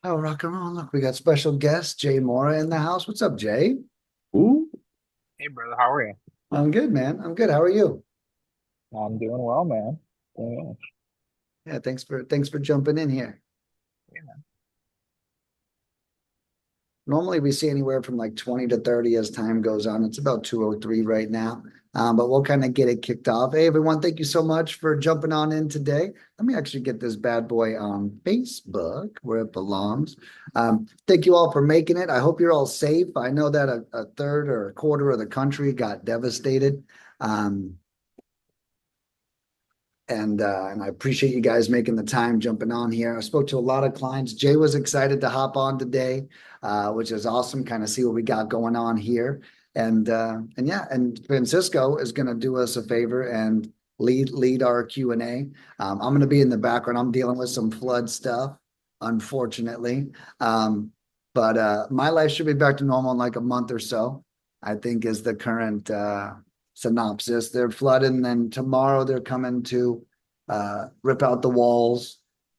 Oh, rock and roll. Look, we got special guest Jay Mora in the house. What's up, Jay? Ooh, Hey brother, how are you? I'm good, man. I'm good. How are you? I'm doing well, man. Doing well. Yeah, thanks for jumping in here. Yeah, man. Normally we see anywhere from like 20 to 30 as time goes on. It's about 2:03 right now. But we'll kind of get it kicked off. Hey everyone, thank you so much for jumping on in today. Let me actually get this bad boy on Facebook where it belongs. Thank you all for making it. I hope you're all safe. I know that a third or a quarter of the country got devastated. Um, and I appreciate you guys making the time jumping on here. I spoke to a lot of clients. Jay was excited to hop on today, which is awesome. Kind of see what we got going on here, and yeah, and Francisco is going to do us a favor and lead our Q&A. I'm going to be in the background. I'm dealing with some flood stuff, unfortunately, but my life should be back to normal in like a month or so. I think is the current synopsis. They're flooding, and then tomorrow they're coming to rip out the walls,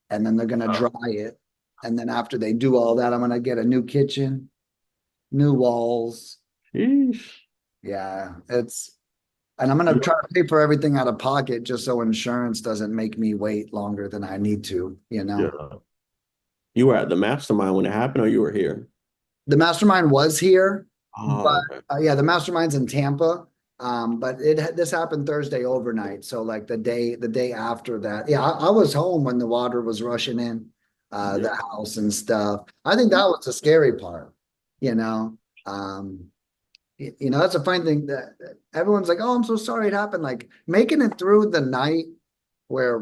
and then they're going to oh, dry it. And then after they do all that, I'm going to get a new kitchen, new walls. sheesh. Yeah, and I'm going to You, try to pay for everything out of pocket just so insurance doesn't make me wait longer than I need to, you know. yeah. You were at the mastermind when it happened, or you were here? The mastermind was here, but Oh, okay. yeah, the mastermind's in Tampa. But this happened Thursday overnight, so like the day after that. Yeah, I was home when the water was rushing in Yeah. the house and stuff. I think that was the scary part, you know. Um, that's a fine thing that everyone's like, "Oh, I'm so sorry it happened." Like making it through the night where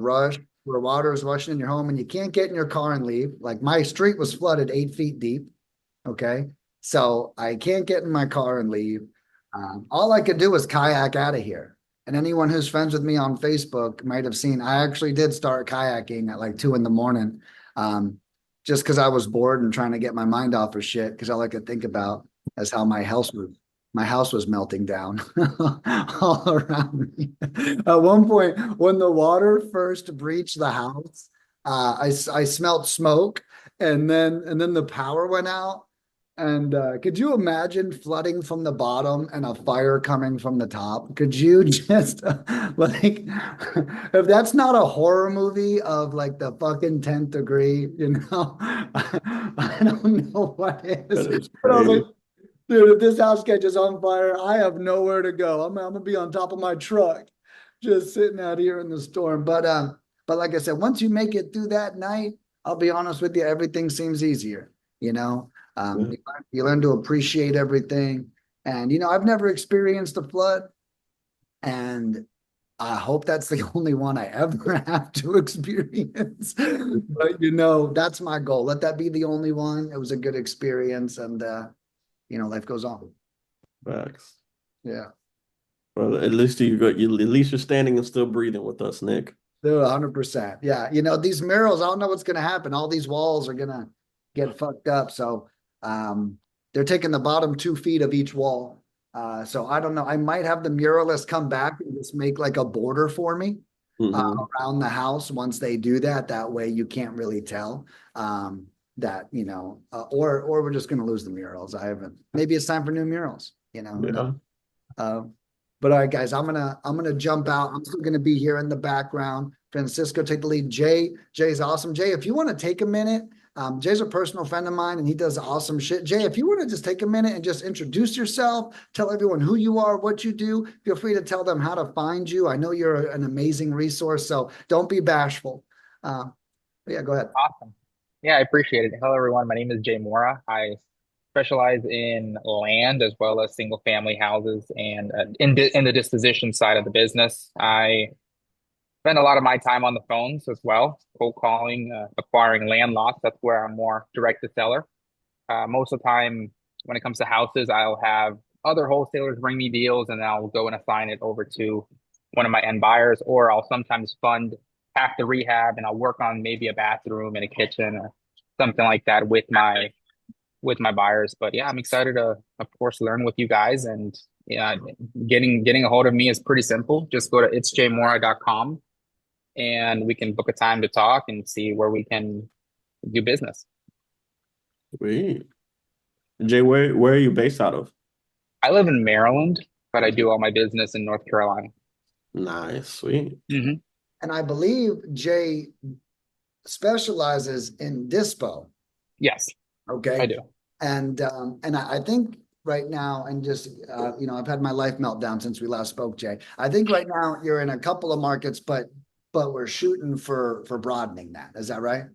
water is rushing in your home and you can't get in your car and leave. Like my street was flooded 8 feet deep. Okay. So I can't get in my car and leave. All I could do was kayak out of here. And anyone who's friends with me on Facebook might have seen I actually did start kayaking at like 2 in the morning, um, just because I was bored and trying to get my mind off of shit. Because all I could think about is how my house was melting down all around me. At one point, when the water first breached the house, I smelled smoke, and then the power went out. And could you imagine flooding from the bottom and a fire coming from the top? Could you just like, if that's not a horror movie of like the fucking 10th degree, I don't know what is. That is But I was like, crazy. dude, if this house catches on fire, I have nowhere to go. I'm gonna be on top of my truck, just sitting out here in the storm. But like I said, once you make it through that night, I'll be honest with you, everything seems easier. You know, Yeah. you learn to appreciate everything. And I've never experienced a flood, and I hope that's the only one I ever have to experience. But that's my goal. Let that be the only one. It was a good experience, and life goes on. Facts. Yeah. Well, at least you got you. At least you're standing and still breathing with us, Nick. Dude, 100%. Yeah. These murals, I don't know what's going to happen. All these walls are going to get fucked up. So um, they're taking the bottom 2 feet of each wall. So I don't know. I might have the muralist come back and just make like a border for me Hmm. around the house once they do that. That way you can't really tell that, or we're just going to lose the murals. I haven't, maybe it's time for new murals, who knows? Yeah. Uh, but all right, guys, I'm gonna jump out. I'm still gonna be here in the background. Francisco, take the lead. Jay's awesome. Jay, if you want to take a minute, Jay's a personal friend of mine and he does awesome shit. Jay, if you want to just take a minute and just introduce yourself, tell everyone who you are, what you do, feel free to tell them how to find you. I know you're an amazing resource, so don't be bashful. Uh, yeah, go ahead. Awesome. Yeah, I appreciate it. Hello, everyone. My name is Jay Mora. I specialize in land as well as single family houses and in the disposition side of the business. I spend a lot of my time on the phones as well, cold calling, acquiring land lots. That's where I'm more direct to seller. Most of the time, when it comes to houses, I'll have other wholesalers bring me deals and I'll go and assign it over to one of my end buyers, or I'll sometimes fund half the rehab and I'll work on maybe a bathroom and a kitchen or something like that with my buyers. But yeah, I'm excited to, of course, learn with you guys. And yeah, getting a hold of me is pretty simple. Just go to itsjmora.com and we can book a time to talk and see where we can do business. Sweet. Jay, where are you based out of? I live in Maryland, but I do all my business in North Carolina. Nice, sweet. Hmm. And I believe Jay specializes in dispo. Yes, I Okay. do. And I think right now, and just I've had my life meltdown since we last spoke, Jay. I think right now you're in a couple of markets, but we're shooting for broadening that. Is that right?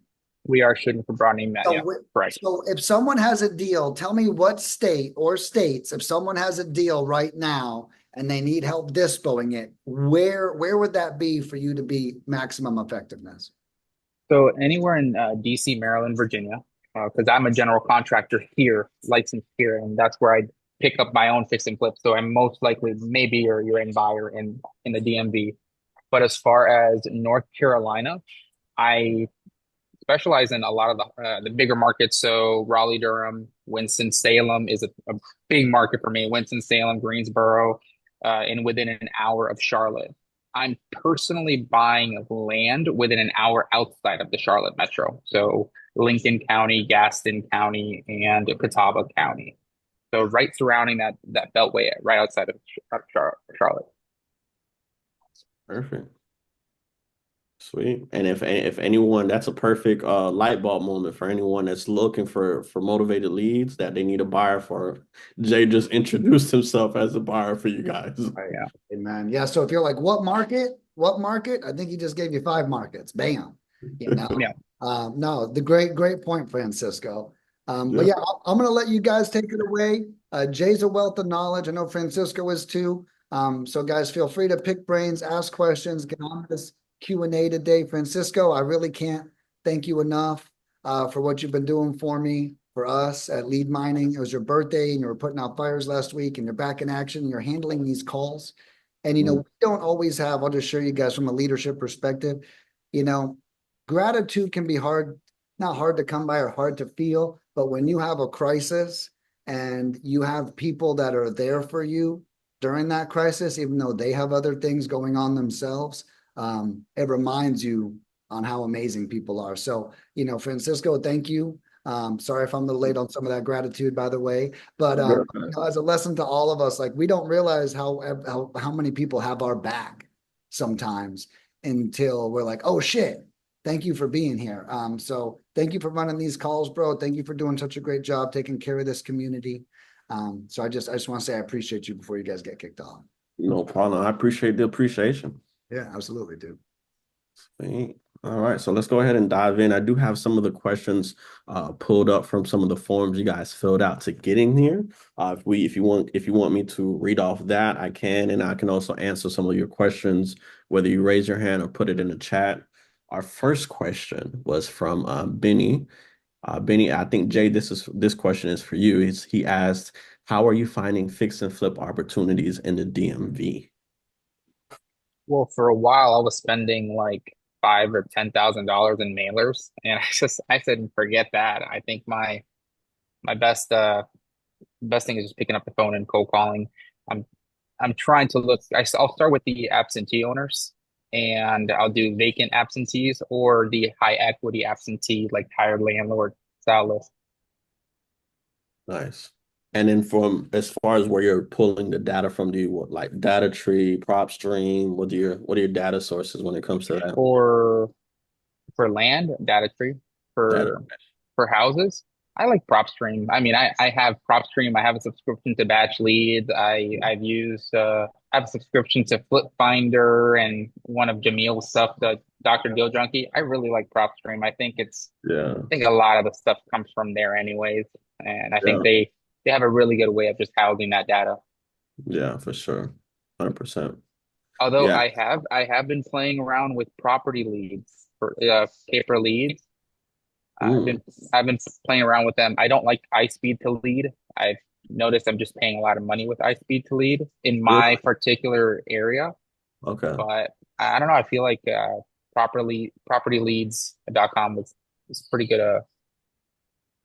We are shooting for broadening that. Yeah, So, correct. so if someone has a deal, tell me what state or states, if someone has a deal right now and they need help dispoing it, where would that be for you to be maximum effectiveness? So anywhere in DC, Maryland, Virginia, because I'm a general contractor here, licensed here, and that's where I pick up my own fix and flip. So I'm most likely maybe your end buyer in the DMV. But as far as North Carolina, I specialize in a lot of the bigger markets. So Raleigh, Durham, Winston-Salem is a big market for me. Winston-Salem, Greensboro, and within an hour of Charlotte. I'm personally buying land within an hour outside of the Charlotte metro. So Lincoln County, Gaston County, and Catawba County. So right surrounding that beltway, right outside of Charlotte. Perfect. Sweet. And if anyone, that's a perfect light bulb moment for anyone that's looking for motivated leads that they need a buyer for. Jay just introduced himself as a buyer for you guys. Oh, yeah. Man, yeah. So if you're like, what market? What market? I think he just gave you five markets. Bam. You know. Yeah. No, the great point, Francisco. But Yeah. yeah, I'm gonna let you guys take it away. Jay's a wealth of knowledge. I know Francisco is too. So guys, feel free to pick brains, ask questions, get on this Q&A today. Francisco, I really can't thank you enough for what you've been doing for me, for us at Lead Mining. It was your birthday and you were putting out fires last week and you're back in action. You're handling these calls. And, we don't always have, I'll just show you guys from a leadership perspective, you know, gratitude can be hard, not hard to come by or hard to feel, but when you have a crisis and you have people that are there for you during that crisis, even though they have other things going on themselves, it reminds you on how amazing people are. So, Francisco, thank you. Sorry if I'm a little late on some of that gratitude, by the way, but as a lesson to all of us, like we don't realize how many people have our back sometimes until we're like, oh shit, thank you for being here. So thank you for running these calls, bro. Thank you for doing such a great job taking care of this community. So I just want to say I appreciate you before you guys get kicked off. No problem. I appreciate the appreciation. Yeah, absolutely, dude. Sweet. All right, so let's go ahead and dive in. I do have some of the questions pulled up from some of the forms you guys filled out to get in here. If you want me to read off that, I can, and I can also answer some of your questions, whether you raise your hand or put it in the chat. Our first question was from Benny. Benny, I think Jay, this question is for you. He asked, "How are you finding fix and flip opportunities in the DMV?" Well, for a while, I was spending like five or $10,000 in mailers, and I said forget that. I think my best thing is just picking up the phone and cold calling. I'm I'm trying to look. I'll start with the absentee owners, and I'll do vacant absentees or the high equity absentee, like tired landlord style list. Nice. And then from as far as where you're pulling the data from, do you want like data tree, prop stream? What are your data sources when it comes to that For land data tree, data? for houses, I like PropStream. I mean, I have PropStream. I have a subscription to Batch Leads. I have a subscription to Flip Finder and one of Jamil's stuff, the Dr. Deal Junkie. I really like PropStream. Yeah, I think a lot of the stuff comes from there anyways, and I think yeah, they have a really good way of just housing that data. yeah, for sure. 100%. Although Yeah. I have been playing around with property leads for paper leads. I've Mm, been I've been playing around with them. I don't like iSpeed to lead. I've noticed I'm just paying a lot of money with iSpeed to lead in my really? particular area, Okay. but I don't know. I feel like propertyleads.com is pretty good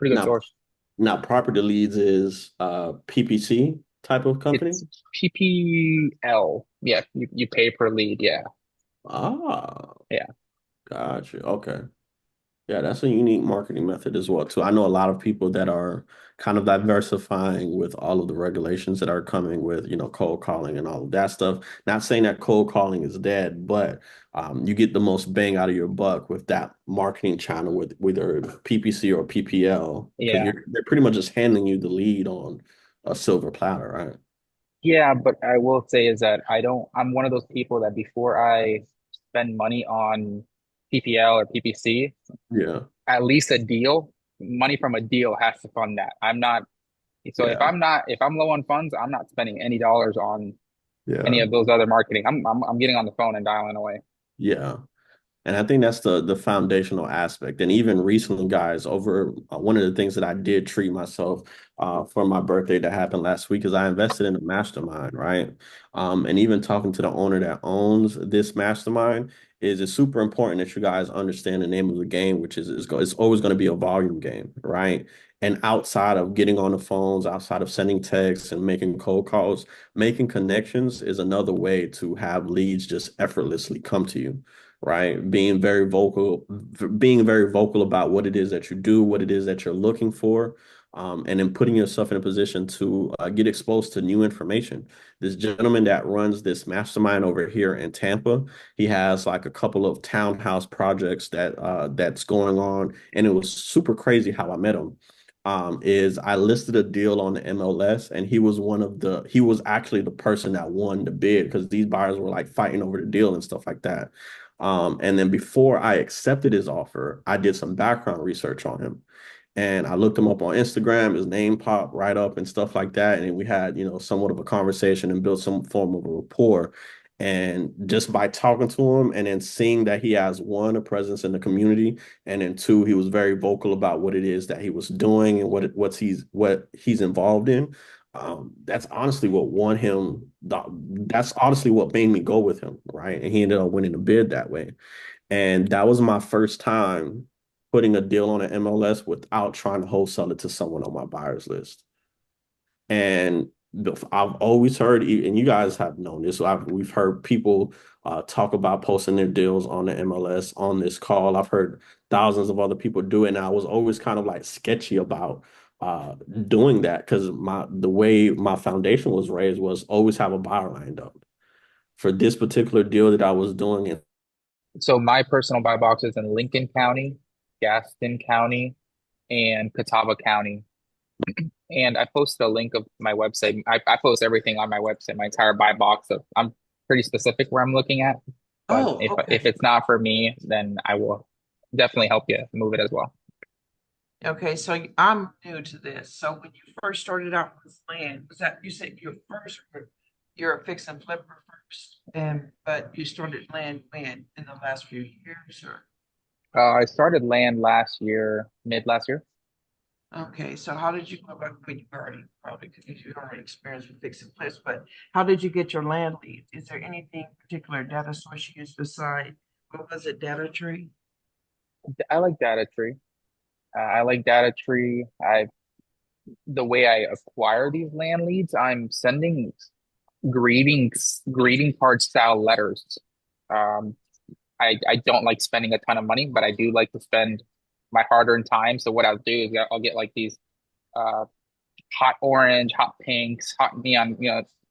Now, source. now property leads is PPC type of company. It's PPL. Yeah, you pay per lead. Yeah. Ah, Yeah. got you. Okay. Yeah, that's a unique marketing method as well, too. I know a lot of people that are kind of diversifying with all of the regulations that are coming with, cold calling and all of that stuff. Not saying that cold calling is dead, but you get the most bang out of your buck with that marketing channel with either PPC or PPL because Yeah. they're pretty much just handing you the lead on a silver platter, right? Yeah, but I will say is that I'm one of those people that before I spend money on PPL or PPC, Yeah, at least a deal, money from a deal has to fund that. I'm not, so yeah, if I'm low on funds, I'm not spending any dollars on any yeah, of those other marketing. I'm getting on the phone and dialing away. yeah. And I think that's the foundational aspect. And even recently, guys, over one of the things that I did treat myself for my birthday that happened last week is I invested in a mastermind, right? And even talking to the owner that owns this mastermind is it's super important that you guys understand the name of the game, which it's always going to be a volume game, right? And outside of getting on the phones, outside of sending texts and making cold calls, making connections is another way to have leads just effortlessly come to you, right? Being very vocal about what it is that you do, what it is that you're looking for, and then putting yourself in a position to get exposed to new information. This gentleman that runs this mastermind over here in Tampa, he has like a couple of townhouse projects that's going on, and it was super crazy how I met him. Is I listed a deal on the MLS, and he was actually the person that won the bid because these buyers were like fighting over the deal and stuff like that. And then before I accepted his offer, I did some background research on him. And I looked him up on Instagram, his name popped right up and stuff like that. And we had, somewhat of a conversation and built some form of a rapport. And just by talking to him and then seeing that he has one, a presence in the community, and then two, he was very vocal about what it is that he was doing and what he's involved in. That's honestly what won him. That's honestly what made me go with him, right? And he ended up winning the bid that way. And that was my first time putting a deal on an MLS without trying to wholesale it to someone on my buyers list. And I've always heard, and you guys have known this, we've heard people talk about posting their deals on the MLS on this call. I've heard thousands of other people do it, and I was always kind of like sketchy about uh, doing that because the way my foundation was raised was always have a buyer lined up for this particular deal that I was doing. And So my personal buy box is in Lincoln County, Gaston County, and Catawba County. And I posted a link of my website. I post everything on my website, my entire buy box. So I'm pretty specific where I'm looking at. But Oh, if okay. it's not for me, then I will definitely help you move it as well. Okay, so I'm new to this. So when you first started out with land, was that you said you're a fix and flipper first, and but you started land when in the last few years, or I started land last year, mid last year. okay, so how did you go about, well, you already probably because you already experienced with fix and flips, but how did you get your land leads? Is there anything particular data source you used beside, what was it, data tree? I like data tree. I like data tree. The way I acquire these land leads, I'm sending greeting card style letters. Um, I don't like spending a ton of money, but I do like to spend my hard-earned time. So what I'll do is I'll get like these uh hot orange, hot pinks, hot neon,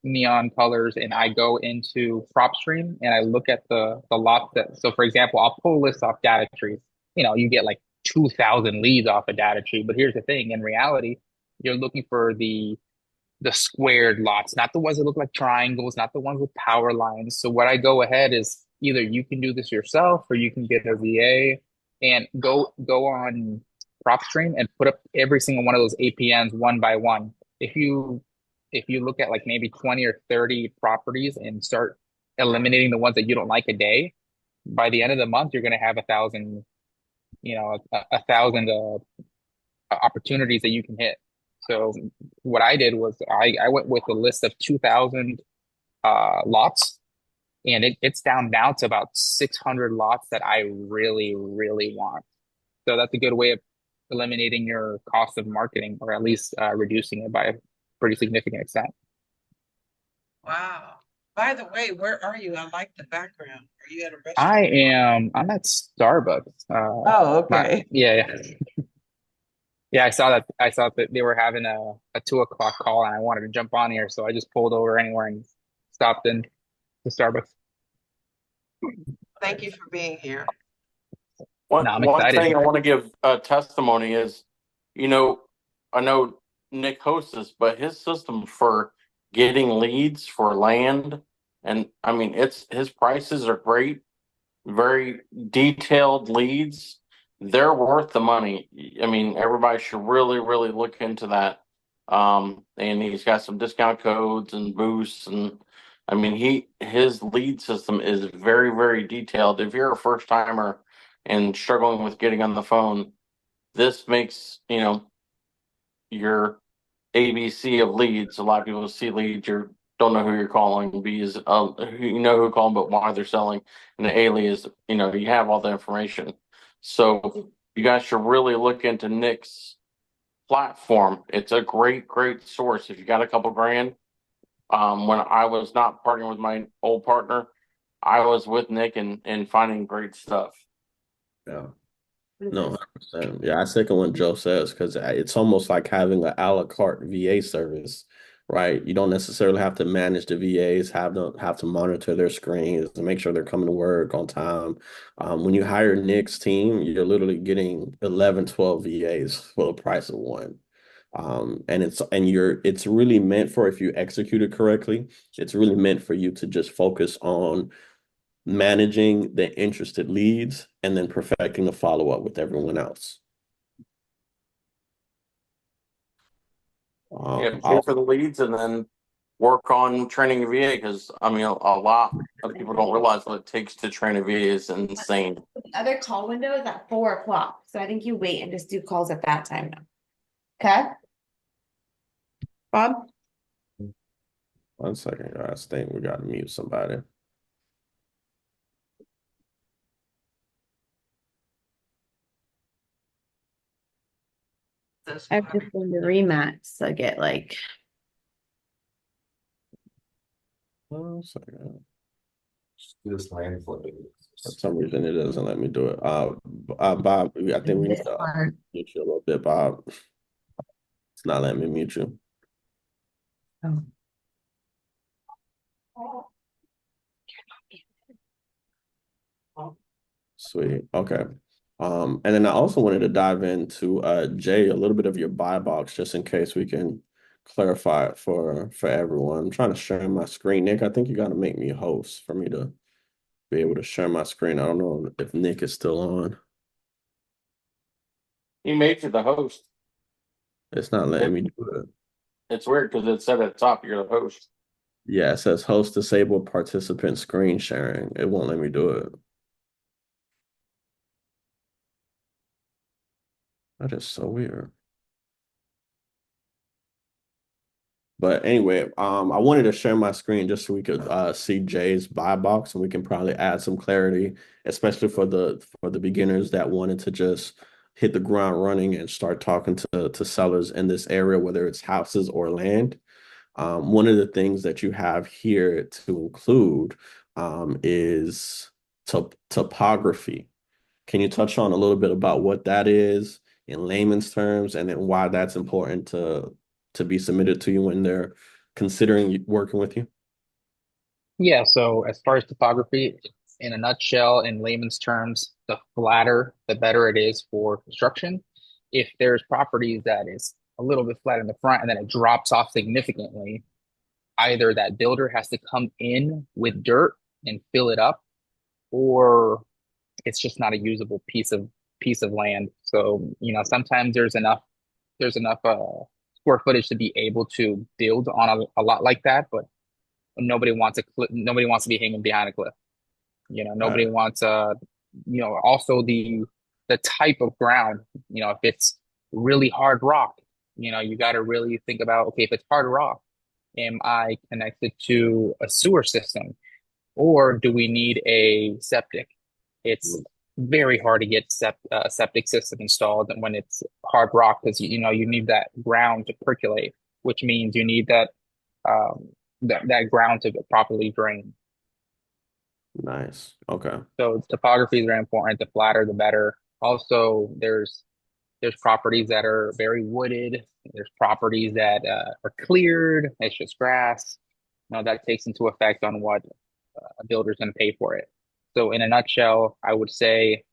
neon colors, and I go into PropStream and I look at the lot that. So for example, I'll pull lists off data trees. You get like 2,000 leads off a data tree, but here's the thing: in reality, you're looking for the squared lots, not the ones that look like triangles, not the ones with power lines. So what I go ahead is either you can do this yourself or you can get a VA and go on PropStream and put up every single one of those APNs one by one. If you look at like maybe 20 or 30 properties and start eliminating the ones that you don't like a day, by the end of the month, you're going to have 1,000, a thousand opportunities that you can hit. So what I did was I went with a list of 2,000 lots, and it's down now to about 600 lots that I really, really want. So that's a good way of eliminating your cost of marketing, or at least reducing it by a pretty significant extent. Wow. By the way, where are you? I like the background. Are you at a restaurant? I'm at Starbucks. Oh, My okay. yeah, yeah. Yeah, I saw that they were having a 2 o'clock call and I wanted to jump on here, so I just pulled over anywhere and stopped in to Starbucks. Thank you for being here. No, I'm One excited. thing I want to give a testimony is, you know, I know Nick hosts this, but his system for getting leads for land, and I mean, it's his prices are great, very detailed leads. They're worth the money. I mean, everybody should really, really look into that. And he's got some discount codes and boosts, and I mean, his lead system is very, very detailed. If you're a first timer and struggling with getting on the phone, this makes, your ABC of leads. A lot of people see leads, you don't know who you're calling. B is you know who calling, but why they're selling. And the A is, you have all the information. So you guys should really look into Nick's platform. It's a great, great source. If you got a couple grand, when I was not partnering with my old partner, I was with Nick and finding great stuff. Yeah. No, 100%. Yeah, I second what Joe says because it's almost like having an a la carte VA service, right? You don't necessarily have to manage the VAs, have to monitor their screens and make sure they're coming to work on time. When you hire Nick's team, you're literally getting 11, 12 VAs for the price of one. It's really meant for, if you execute it correctly, it's really meant for you to just focus on managing the interested leads and then perfecting the follow-up with everyone else. Yeah, I'll pay for the leads and then work on training a VA because I mean a lot of people don't realize what it takes to train a VA is insane. The other call window is at 4 o'clock, so I think you wait and just do calls at that time now. Okay? Bob? 1 second, guys. I think we got to mute somebody. I've just been to Remax, I get like 1 second. This land flipping. For some reason, it doesn't let me do it. Bob, I think we need this to part. mute you a little bit, Bob. It's not letting me mute you. Oh. Sweet. Okay. And then I also wanted to dive into Jay, a little bit of your buy box, just in case we can clarify it for everyone. I'm trying to share my screen. Nick, I think you got to make me a host for me to be able to share my screen. I don't know if Nick is still on. He made you the host. It's not letting me do it. It's weird because it said at the top you're the host. Yeah, it says host disabled participant screen sharing. It won't let me do it. That is so weird. But anyway, I wanted to share my screen just so we could see Jay's buy box and we can probably add some clarity, especially for the beginners that wanted to just hit the ground running and start talking to sellers in this area, whether it's houses or land. One of the things that you have here to include is topography. Can you touch on a little bit about what that is in layman's terms, and then why that's important to be submitted to you when they're considering working with you? Yeah, so as far as topography, in a nutshell, in layman's terms, the flatter, the better it is for construction. If there's properties that is a little bit flat in the front and then it drops off significantly, either that builder has to come in with dirt and fill it up, or it's just not a usable piece of land. So, sometimes there's enough square footage to be able to build on a lot like that, but nobody wants to be hanging behind a cliff. Nobody wants also the type of ground, if it's really hard rock, you got to really think about, okay, if it's hard rock, am I connected to a sewer system or do we need a septic? It's very hard to get a septic system installed when it's hard rock because you need that ground to percolate, which means you need that that ground to properly drain. Nice. Okay. So topography is very important. The flatter, the better. Also, there's properties that are very wooded. There's properties that are cleared. It's just grass. Now that takes into effect on what a builder's going to pay for it. So in a nutshell, I would say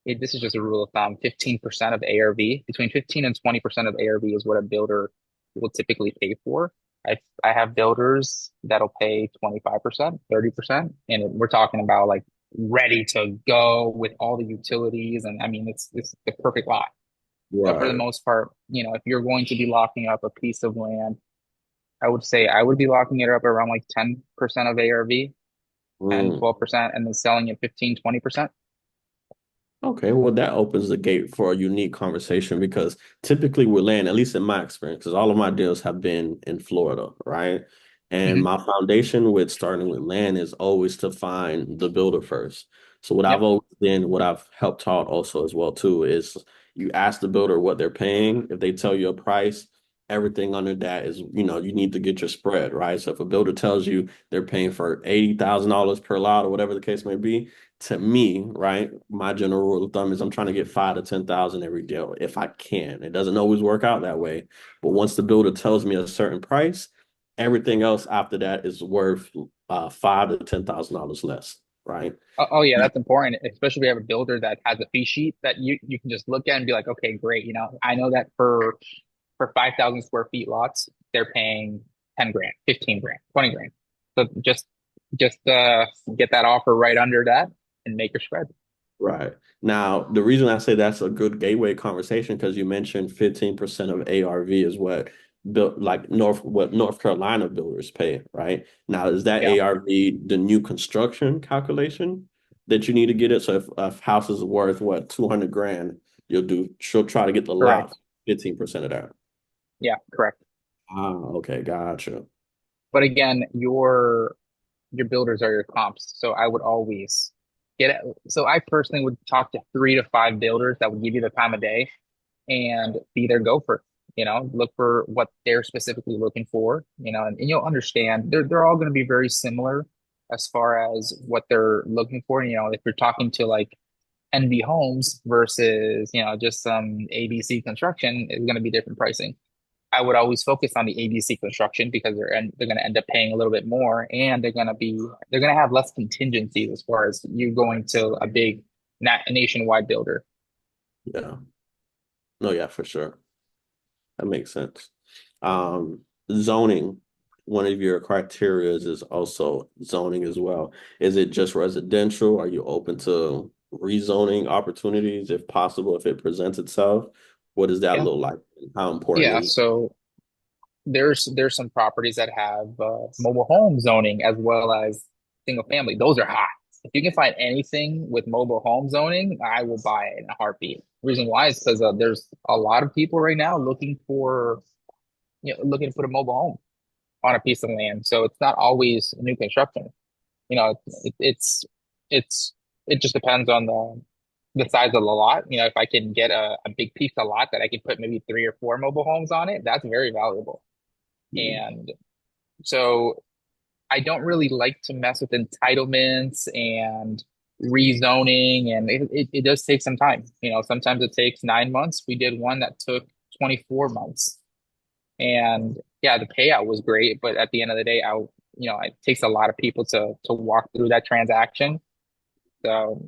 this is just a rule of thumb, 15% of ARV, between 15 and 20% of ARV is what a builder will typically pay for. I have builders that'll pay 25%, 30%, and we're talking about like ready to go with all the utilities. And I mean, it's the perfect lot. But for the Right. most part, if you're going to be locking up a piece of land, I would say I would be locking it up around like 10% of ARV, 10, Mm. 12%, and then selling it 15, 20%. Okay, well, that opens the gate for a unique conversation because typically with land, at least in my experience, because all of my deals have been in Florida, right? And Hmm. my foundation with starting with land is always to find the builder first. So what I've Yep, always been, what I've helped taught also as well too, is you ask the builder what they're paying. If they tell you a price, everything under that is, you need to get your spread, right? So if a builder tells you they're paying for $80,000 per lot or whatever the case may be, to me, right, my general rule of thumb is I'm trying to get 5 to 10,000 every deal if I can. It doesn't always work out that way, but once the builder tells me a certain price, everything else after that is worth $5 to 10,000 less, right? oh yeah, that's important, especially if you have a builder that has a fee sheet that you can just look at and be like, okay, great. I know that for 5,000 square feet lots, they're paying 10 grand, 15 grand, 20 grand. So just get that offer right under that and make your spread. Right. Now, the reason I say that's a good gateway conversation because you mentioned 15% of ARV is what built like North Carolina builders pay, right? Now, is that Yeah, ARV the new construction calculation that you need to get it? So if a house is worth what 200 grand, she'll try to get the lot correct. 15% of that. Yeah, correct. Ah, okay, gotcha. But again, your builders are your comps. So I would always get it. So I personally would talk to 3 to 5 builders that would give you the time of day and be their gopher. Look for what they're specifically looking for, and you'll understand they're all going to be very similar as far as what they're looking for. If you're talking to like NV Homes versus, just some ABC construction, is going to be different pricing. I would always focus on the ABC construction because they're going to end up paying a little bit more, and they're going to have less contingencies as far as you going to a big nationwide builder. Yeah. No, yeah, for sure. That makes sense. Um, Zoning, one of your criteria is also zoning as well. Is it just residential? Are you open to rezoning opportunities if possible, if it presents itself? What does that Yeah. look like? How important Yeah. is So there's some properties that have mobile home zoning as well as single family. Those are hot. If you can find anything with mobile home zoning, I will buy it in a heartbeat. Reason why is because there's a lot of people right now looking to put a mobile home on a piece of land. So it's not always new construction. You know, it, it's it's it just depends on the size of the lot. If I can get a big piece of lot that I can put maybe 3 or 4 mobile homes on it, that's very valuable. mm, And so I don't really like to mess with entitlements and rezoning, and it does take some time. Sometimes it takes 9 months. We did one that took 24 months. And yeah, the payout was great, but at the end of the day, it takes a lot of people to walk through that transaction. So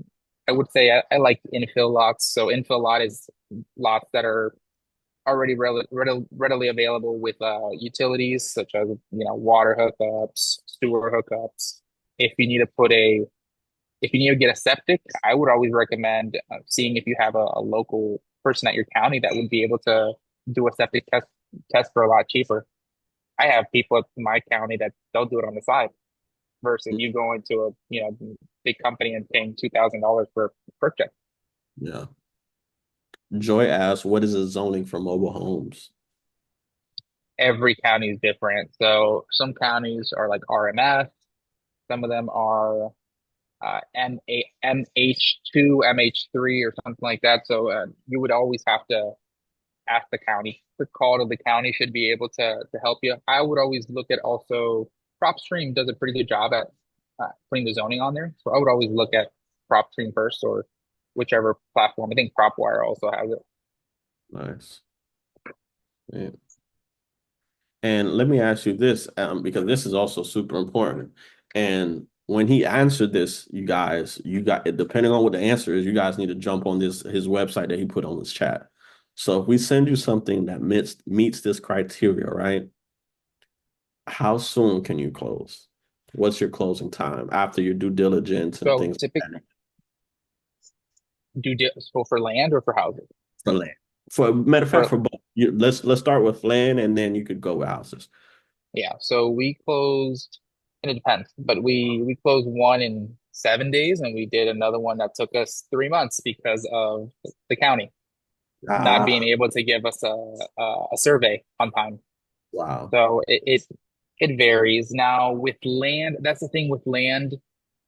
I would say I like infill lots. So infill lot is lots that are already readily available with utilities such as water hookups, sewer hookups. If you need to put a if you need to get a septic, I would always recommend seeing if you have a local person at your county that would be able to do a septic test for a lot cheaper. I have people in my county that they'll do it on the side versus you going to a big company and paying $2,000 for a perk check. yeah. Joy asks, what is the zoning for mobile homes? Every county is different. So some counties are like RMS, some of them are MH2, MH3, or something like that. So you would always have to ask the county. The call to the county should be able to help you. I would always look at also PropStream does a pretty good job at putting the zoning on there. So I would always look at PropStream first or whichever platform. I think PropWire also has it. Nice. Yeah. And let me ask you this, because this is also super important. And when he answered this, you got it, depending on what the answer is, you guys need to jump on his website that he put on this chat. So if we send you something that meets this criteria, right? How soon can you close? What's your closing time after your due diligence and So things like typically, that? so for land or for housing? For land. For matter of fact, For for both. Let's start with land and then you could go with houses. Yeah, so we closed, and it depends, but we closed one in 7 days, and we did another one that took us 3 months because of the county not being Ah, able to give us a survey on time. wow. So it varies. Now with land, that's the thing with land.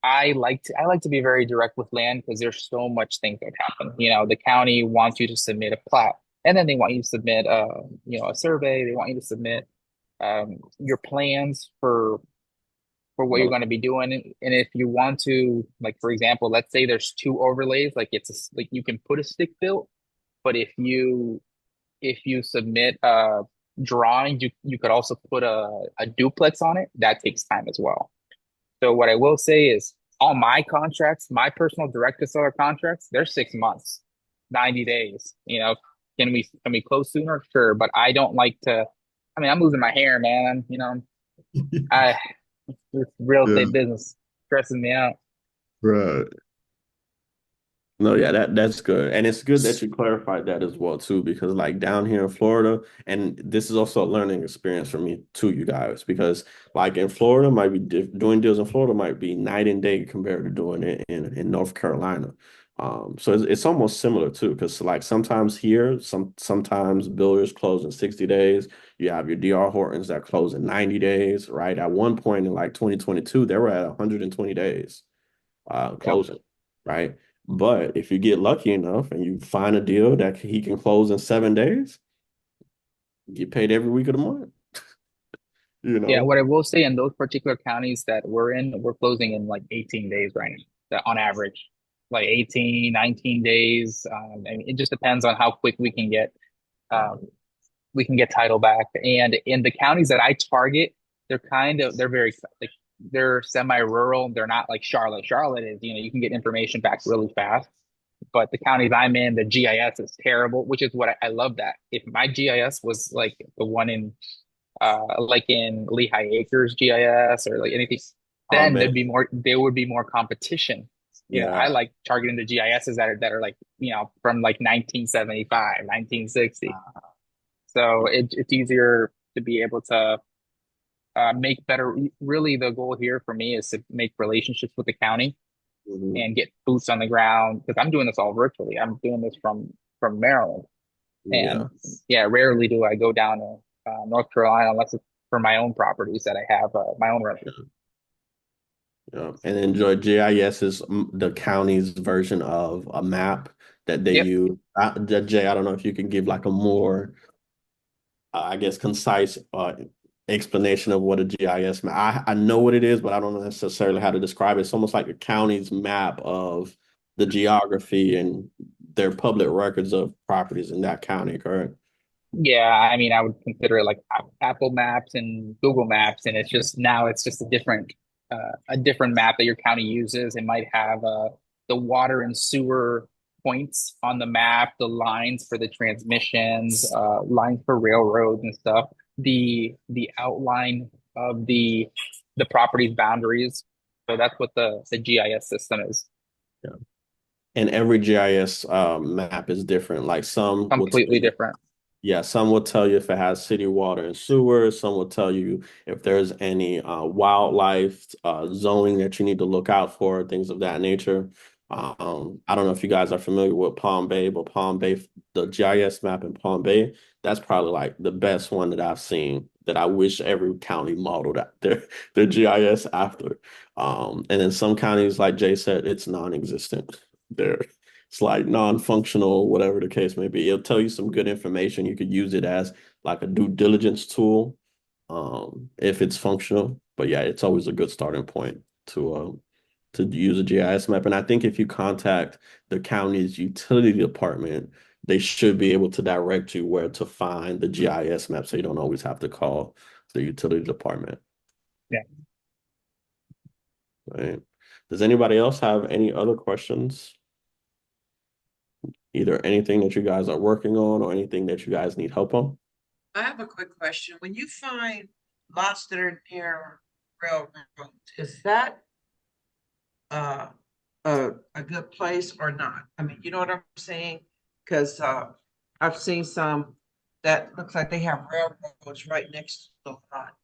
I like to be very direct with land because there's so much things that happen. The county wants you to submit a plat, and then they want you to submit a survey. They want you to submit your plans for what you're going to be doing. And if you want to, like for example, let's say there's two overlays, like like you can put a stick built, but if you submit a drawing, you could also put a duplex on it. That takes time as well. So what I will say is all my contracts, my personal direct to seller contracts, they're 6 months, 90 days. Can we close sooner? Sure. But I don't like to, I mean, I'm losing my hair, man. I This real Yeah, estate business stresses me out. right. No, yeah, that's good. And it's good that you clarified that as well too, because like down here in Florida, and this is also a learning experience for me too, you guys, because like in Florida might be doing deals in Florida might be night and day compared to doing it in North Carolina. So it's almost similar too, because like sometimes here, sometimes builders close in 60 days. You have your DR Hortons that close in 90 days, right? At one point in like 2022, they were at 120 days Yep. closing, right? But if you get lucky enough and you find a deal that he can close in 7 days, you get paid every week of the month, you Yeah, know? what I will say in those particular counties that we're in, we're closing in like 18 days right now, on average, like 18, 19 days. And it just depends on how quick um, we can get title back. And in the counties that I target, they're very like they're semi-rural. They're not like Charlotte. Charlotte is, you can get information back really fast. But the counties I'm in, the GIS is terrible, which is what I love that. If my GIS was like the one in like in Lehigh Acres GIS or like anything, Oh then man, there would be more competition. I yeah, like targeting the GISs that are like, from like 1975, 1960. So it's easier to be able to make better. Really, the goal here for me is to make relationships with the county mhm, and get boots on the ground because I'm doing this all virtually. I'm doing this from Maryland, yeah, and yeah, rarely do I go down to North Carolina unless it's for my own properties that I have my own residence. yeah. And enjoy GIS is the county's version of a map that they Yep. use. Jay, I don't know if you can give like a more I guess, concise explanation of what a GIS map. I know what it is, but I don't know necessarily how to describe it. It's almost like a county's map of the geography and their public records of properties in that county, correct? Yeah, I mean, I would consider it like Apple Maps and Google Maps, and it's just a different map that your county uses. It might have the water and sewer points on the map, the lines for the transmissions, lines for railroads and stuff, the outline of the property's boundaries. So that's what the GIS system is. Yeah. And every GIS map is different. Like some will tell Completely you different. yeah, some will tell you if it has city water and sewer. Some will tell you if there's any wildlife zoning that you need to look out for, things of that nature. I don't know if you guys are familiar with Palm Bay, but Palm Bay, the GIS map in Palm Bay, that's probably like the best one that I've seen that I wish every county modeled out their GIS after. And then some counties, like Jay said, it's non-existent there. it's like non-functional, whatever the case may be. It'll tell you some good information. You could use it as like a due diligence tool, if it's functional. But yeah, it's always a good starting point to use a GIS map. And I think if you contact the county's utility department, they should be able to direct you where to find the GIS map, so you don't always have to call the utility department. Yeah. Right. Does anybody else have any other questions? Either anything that you guys are working on or anything that you guys need help on? I have a quick question. When you find lots that are near railroads, is that uh a good place or not? I mean, you know what I'm saying? Because I've seen some that looks like they have railroads right next to the lot.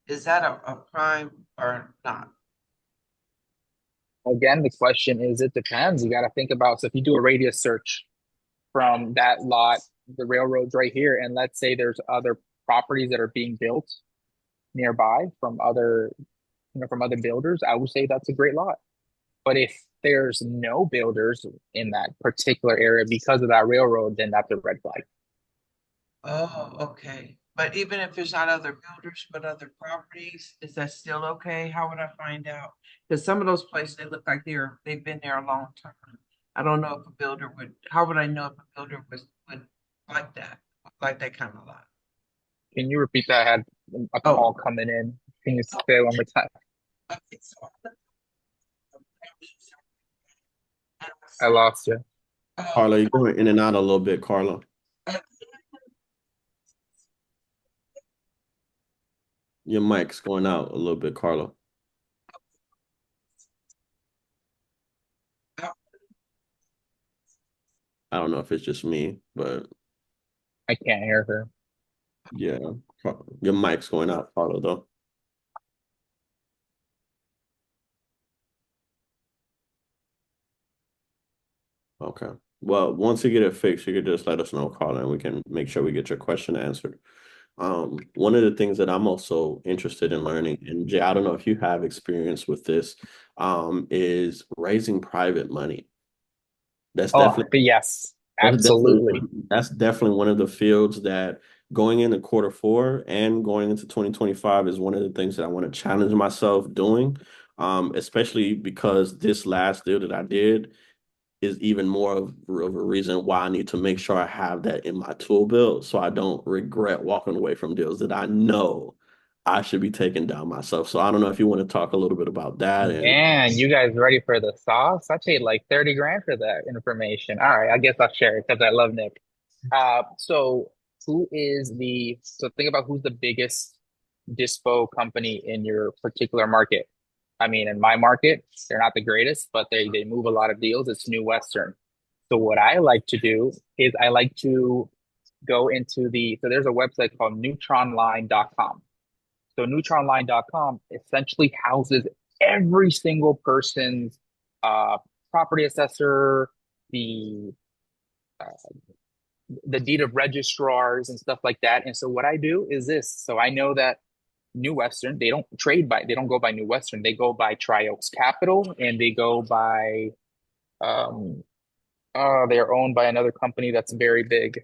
Is that a prime or not? Again, the question is, it depends. You got to think about, so if you do a radius search from that lot, the railroad's right here, and let's say there's other properties that are being built nearby from other, from other builders, I would say that's a great lot. But if there's no builders in that particular area because of that railroad, then that's a red flag. Oh, okay. But even if there's not other builders, but other properties, is that still okay? How would I find out? Because some of those places, they look like they've been there a long time. I don't know if a builder would, how would I know if a builder would like that kind of lot? Can you repeat that? I had a call Oh, coming in. Can you say it one more time? okay, so I lost you. Carla, oh, you're going in and out a little bit, Carla. uh, Your mic's going out a little bit, Carla. uh, I don't know if it's just me, but I can't hear her. yeah, your mic's going out, Carla, though. Okay. Well, once you get it fixed, you could just let us know, Carla, and we can make sure we get your question answered. One of the things that I'm also interested in learning, and Jay, I don't know if you have experience with this, is raising private money. That's Oh, definitely but yes, that's definitely absolutely. that's definitely one of the fields that going into quarter four and going into 2025 is one of the things that I want to challenge myself doing. Especially because this last deal that I did is even more of a reason why I need to make sure I have that in my tool belt so I don't regret walking away from deals that I know I should be taking down myself. So I don't know if you want to talk a little bit about that and Man, you guys ready for the sauce? I paid like 30 grand for that information. All right, I guess I'll share it because I love Nick. So think about who's the biggest dispo company in your particular market. I mean, in my market, they're not the greatest, but they move a lot of deals. It's New Western. So what I like to do is I like to go into so there's a website called neutronline.com. So neutronline.com essentially houses every single person's uh, property assessor, the uh, the deed of registrars and stuff like that. And so what I do is this. So I know that New Western, they don't go by New Western, they go by Tri-Oaks Capital, and they go by um they're owned by another company that's very big.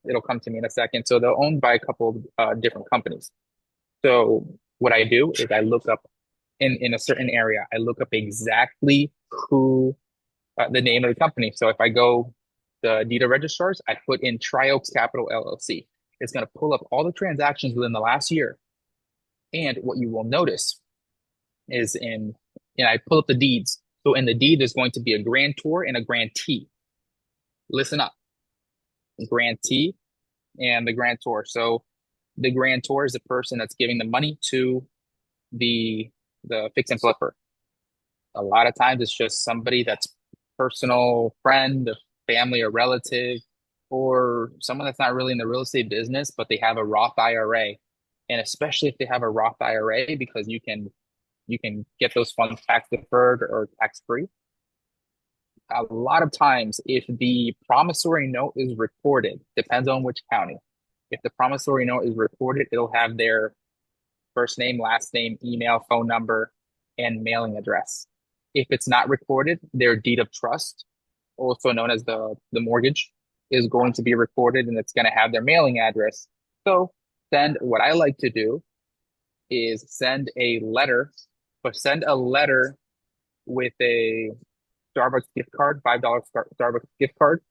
It'll come to me in a second. So they're owned by a couple different companies. So what I do is I look up in a certain area, I look up exactly who the name of the company. So if I go the deed of registrars, I put in Tri-Oaks Capital LLC. It's going to pull up all the transactions within the last year. And what you will notice is and I pull up the deeds. So in the deed, there's going to be a grantor and a grantee. Listen up, grantee and the grantor. So the grantor is the person that's giving the money to the fix and flipper. A lot of times it's just somebody that's personal friend, a family or relative, or someone that's not really in the real estate business, but they have a Roth IRA. And especially if they have a Roth IRA, because you can get those funds tax deferred or tax free. A lot of times, if the promissory note is recorded, depends on which county. If the promissory note is recorded, it'll have their first name, last name, email, phone number, and mailing address. If it's not recorded, their deed of trust also known as the mortgage, is going to be recorded and it's going to have their mailing address. So send what I like to do is send a letter, but send a letter with a Starbucks gift card, $5 Starbucks gift card,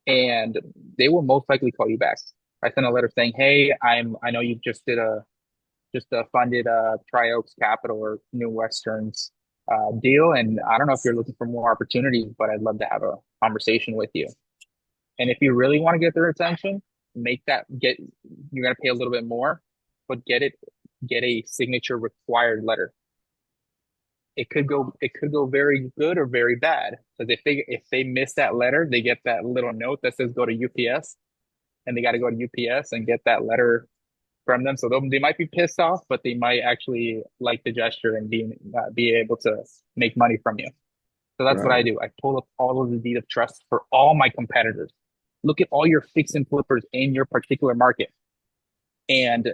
and they will most likely call you back. I sent a letter saying, "Hey, I know you just funded Tri Oaks Capital or New Western's deal, and I don't know if you're looking for more opportunities, but I'd love to have a conversation with you. And if you really want to get their attention, make that get you're gonna pay a little bit more, but get a signature required letter. It could go very good or very bad. Because if they miss that letter, they get that little note that says go to UPS, and they got to go to UPS and get that letter from them. So they might be pissed off, but they might actually like the gesture and be able to make money from you. So that's what I Right. do. I pull up all of the deed of trust for all my competitors. Look at all your fix and flippers in your particular market and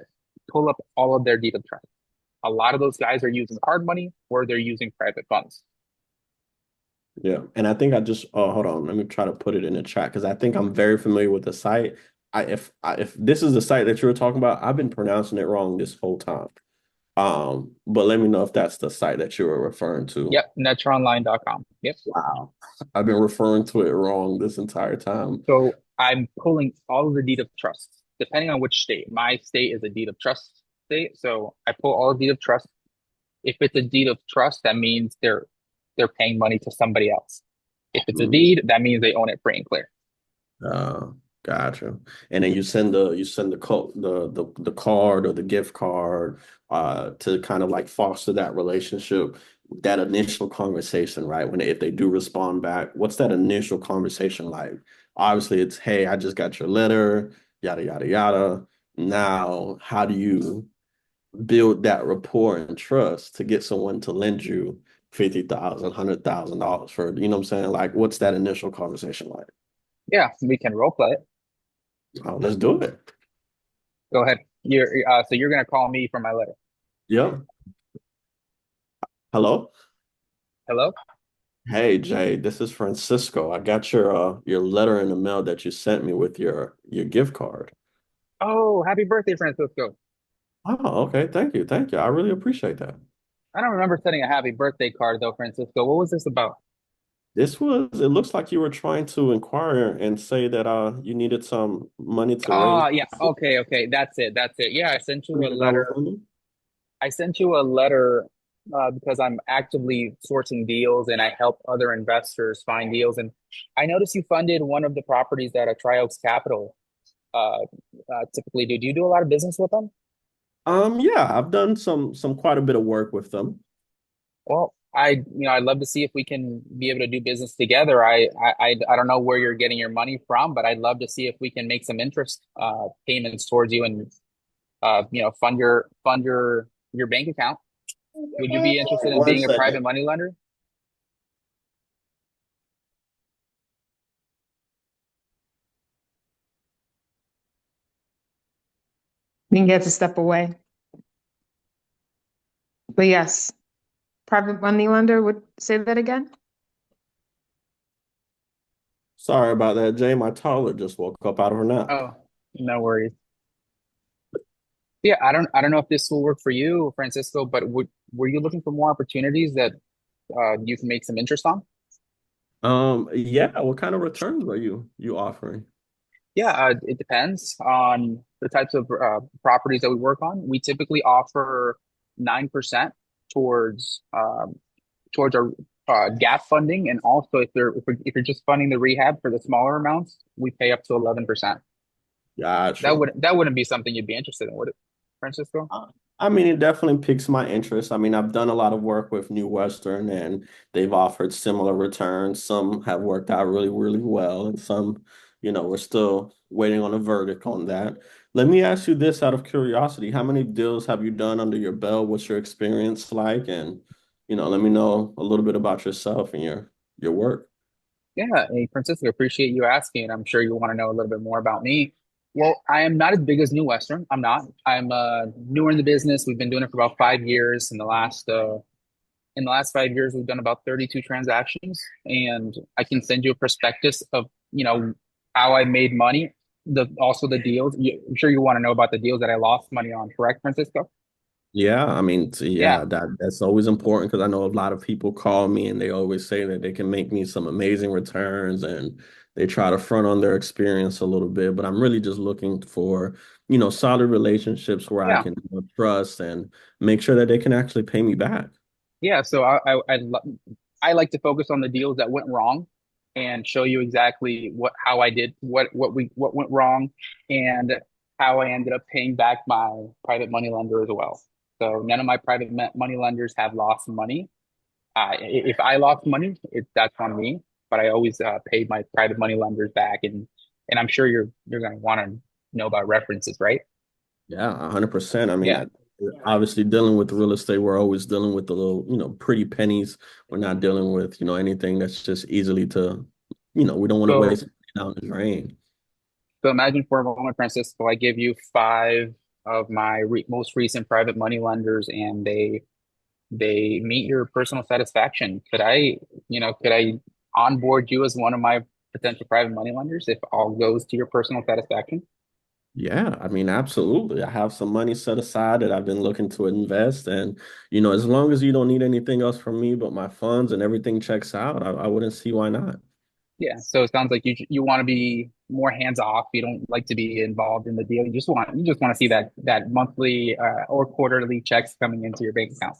pull up all of their deed of trust. A lot of those guys are using hard money or they're using private funds. Yeah, and I think I just hold on, let me try to put it in the chat because I think I'm very familiar with the site. If this is the site that you were talking about, I've been pronouncing it wrong this whole time. But let me know if that's the site that you were referring to. Yep, netronline.com. Yep. Wow, I've been referring to it wrong this entire time. So I'm pulling all of the deed of trust, depending on which state. My state is a deed of trust state, so I pull all the deed of trust. If it's a deed of trust, that means they're paying money to somebody else. If it's a Mm. deed, that means they own it free and clear. Uh, gotcha. And then you send the card or the gift card to kind of like foster that relationship, that initial conversation, right? If they do respond back, what's that initial conversation like? Obviously, it's hey, I just got your letter, yada yada yada. Now, how do you build that rapport and trust to get someone to lend you 50,000, $100,000 for, you know what I'm saying? Like, what's that initial conversation like? Yeah, we can role play it. Oh, let's do it. Go ahead. So you're gonna call me for my letter. Yep. Hello. Hello? Hey Jay, this is Francisco. I got your letter in the mail that you sent me with your gift card. Oh, happy birthday, Francisco. Oh, okay. Thank you. Thank you. I really appreciate that. I don't remember sending a happy birthday card though, Francisco. What was this about? It looks like you were trying to inquire and say that you needed some money to raise Oh, yeah. Okay, okay. That's it. That's it. Yeah, I sent you a $1 letter. funding. I sent you a letter because I'm actively sourcing deals and I help other investors find deals. And I noticed you funded one of the properties that a Tri Oaks Capital typically do. Do you do a lot of business with them? Yeah, I've done some quite a bit of work with them. Well, I'd love to see if we can be able to do business together. I don't know where you're getting your money from, but I'd love to see if we can make some interest payments towards you and fund your bank account. Would you be interested in One being a second. private money lender? Then you have to step away. But yes, private money lender would say that again. Sorry about that, Jay. My toddler just woke up out of her nap. Oh, no worries. Yeah, I don't know if this will work for you, Francisco, but were you looking for more opportunities that you can make some interest on? Yeah, what kind of returns are you offering? Yeah, it depends on the types of properties that we work on. We typically offer 9% towards towards our gap funding, and also if you're just funding the rehab for the smaller amounts, we pay up to 11%. That Gotcha. would that wouldn't be something you'd be interested in, would it, Francisco? Uh, I mean, it definitely piques my interest. I mean, I've done a lot of work with New Western and they've offered similar returns. Some have worked out really, really well, and some, we're still waiting on a verdict on that. Let me ask you this out of curiosity. How many deals have you done under your belt? What's your experience like? And, let me know a little bit about yourself and your work. Yeah, hey, Francisco, appreciate you asking. I'm sure you want to know a little bit more about me. Well, I am not as big as New Western. I'm not. I'm newer in the business. We've been doing it for about 5 years. In the last In the last 5 years, we've done about 32 transactions, and I can send you a prospectus of, how I made money, also the deals. I'm sure you want to know about the deals that I lost money on, correct, Francisco? Yeah, I mean, Yeah, yeah, that's always important because I know a lot of people call me and they always say that they can make me some amazing returns and they try to front on their experience a little bit, but I'm really just looking for, solid relationships where I yeah, can trust and make sure that they can actually pay me back. yeah. So I like to focus on the deals that went wrong and show you exactly how I did what went wrong and how I ended up paying back my private money lender as well. So none of my money lenders have lost money. If I lost money, that's on me. But I always paid my private money lenders back, and I'm sure you're going to want to know about references, right? Yeah, 100%. I mean, Yeah. obviously dealing with real estate, we're always dealing with the little, pretty pennies. We're not dealing with, anything that's just easily to, we don't want to So waste it down the drain. so imagine for a moment, Francisco, I give you five of my most recent private money lenders, and they meet your personal satisfaction. Could I onboard you as one of my potential private money lenders if all goes to your personal satisfaction? Yeah, I mean, absolutely. I have some money set aside that I've been looking to invest. And, as long as you don't need anything else from me but my funds and everything checks out, I wouldn't see why not. Yeah. So it sounds like you want to be more hands off. You don't like to be involved in the deal. You just want to see that monthly or quarterly checks coming into your bank account.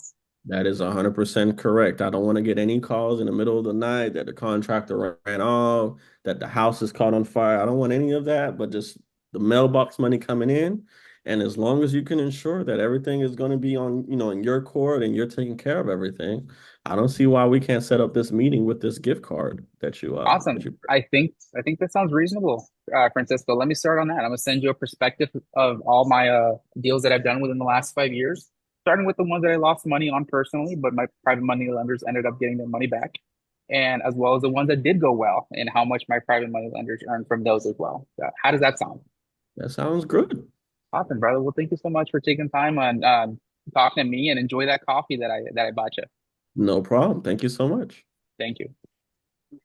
That is 100% correct. I don't want to get any calls in the middle of the night that the contractor ran off, that the house is caught on fire. I don't want any of that, but just the mailbox money coming in. And as long as you can ensure that everything is going to be on, in your court and you're taking care of everything, I don't see why we can't set up this meeting with this gift card that Awesome. I think that sounds reasonable, Francisco. Let me start on that. I'm gonna send you a perspective of all my deals that I've done within the last 5 years, starting with the ones that I lost money on personally, but my private money lenders ended up getting their money back, and as well as the ones that did go well, and how much my private money lenders earned from those as well. How does that sound? That sounds good. Awesome, brother. Well, thank you so much for taking time on talking to me, and enjoy that coffee that I bought you. No problem. Thank you so much. Thank you.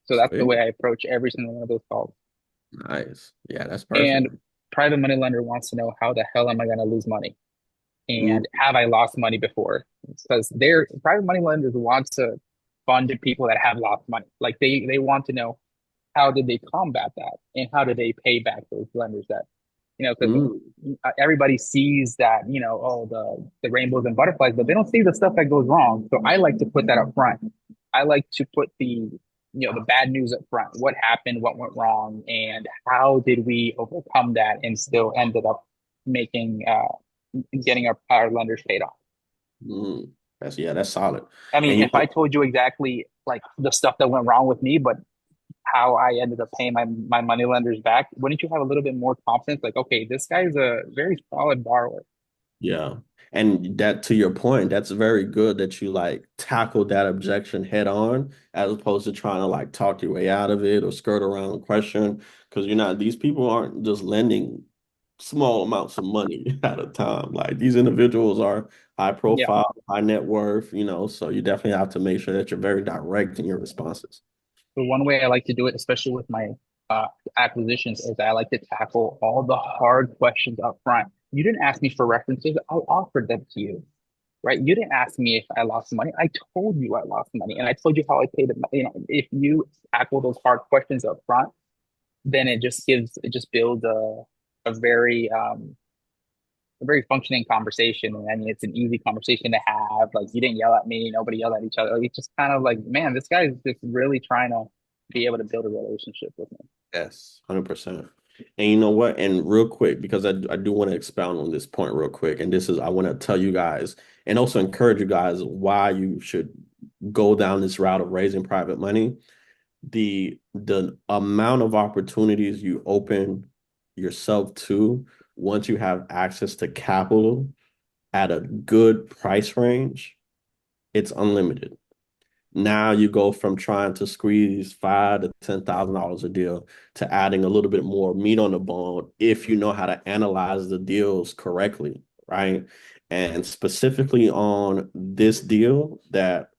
So that's the Sweet. way I approach every single one of those calls. Nice. Yeah, that's And perfect. private money lender wants to know, how the hell am I going to lose money? Mm, And have I lost money before? Because their private money lenders want to fund people that have lost money. Like they want to know, how did they combat that, and how did they pay back those lenders that, because mm. everybody sees that, oh, the rainbows and butterflies, but they don't see the stuff that goes wrong. So I like to put that up front. I like to put the bad news up front. What happened? What went wrong? And how did we overcome that and still ended up making getting our lenders paid off? Mm. That's solid. I mean, And if I told you exactly like the stuff that went wrong with me, but how I ended up paying my money lenders back, wouldn't you have a little bit more confidence? Like, okay, this guy's a very solid borrower. yeah. And that, to your point, that's very good that you like tackle that objection head on as opposed to trying to like talk your way out of it or skirt around the question. Because these people aren't just lending small amounts of money at a time. Like these individuals are high Yeah. profile, high net worth, so you definitely have to make sure that you're very direct in your responses. So one way I like to do it, especially with my uh, acquisitions, is I like to tackle all the hard questions up front. You didn't ask me for references. I offered them to you, right? You didn't ask me if I lost money. I told you I lost money, and I told you how I paid it. If you tackle those hard questions up front, then it just builds a very functioning conversation. And I mean, it's an easy conversation to have. Like, you didn't yell at me, nobody yelled at each other. It's just kind of like, man, this guy's just really trying to be able to build a relationship with me. Yes, 100%. And you know what? And real quick, because I do want to expound on this point real quick. And this is, I want to tell you guys and also encourage you guys why you should go down this route of raising private money. The amount of opportunities you open yourself to once you have access to capital at a good price range, it's unlimited. Now you go from trying to squeeze $5,000 to $10,000 a deal to adding a little bit more meat on the bone if you know how to analyze the deals correctly, right? And specifically on this deal that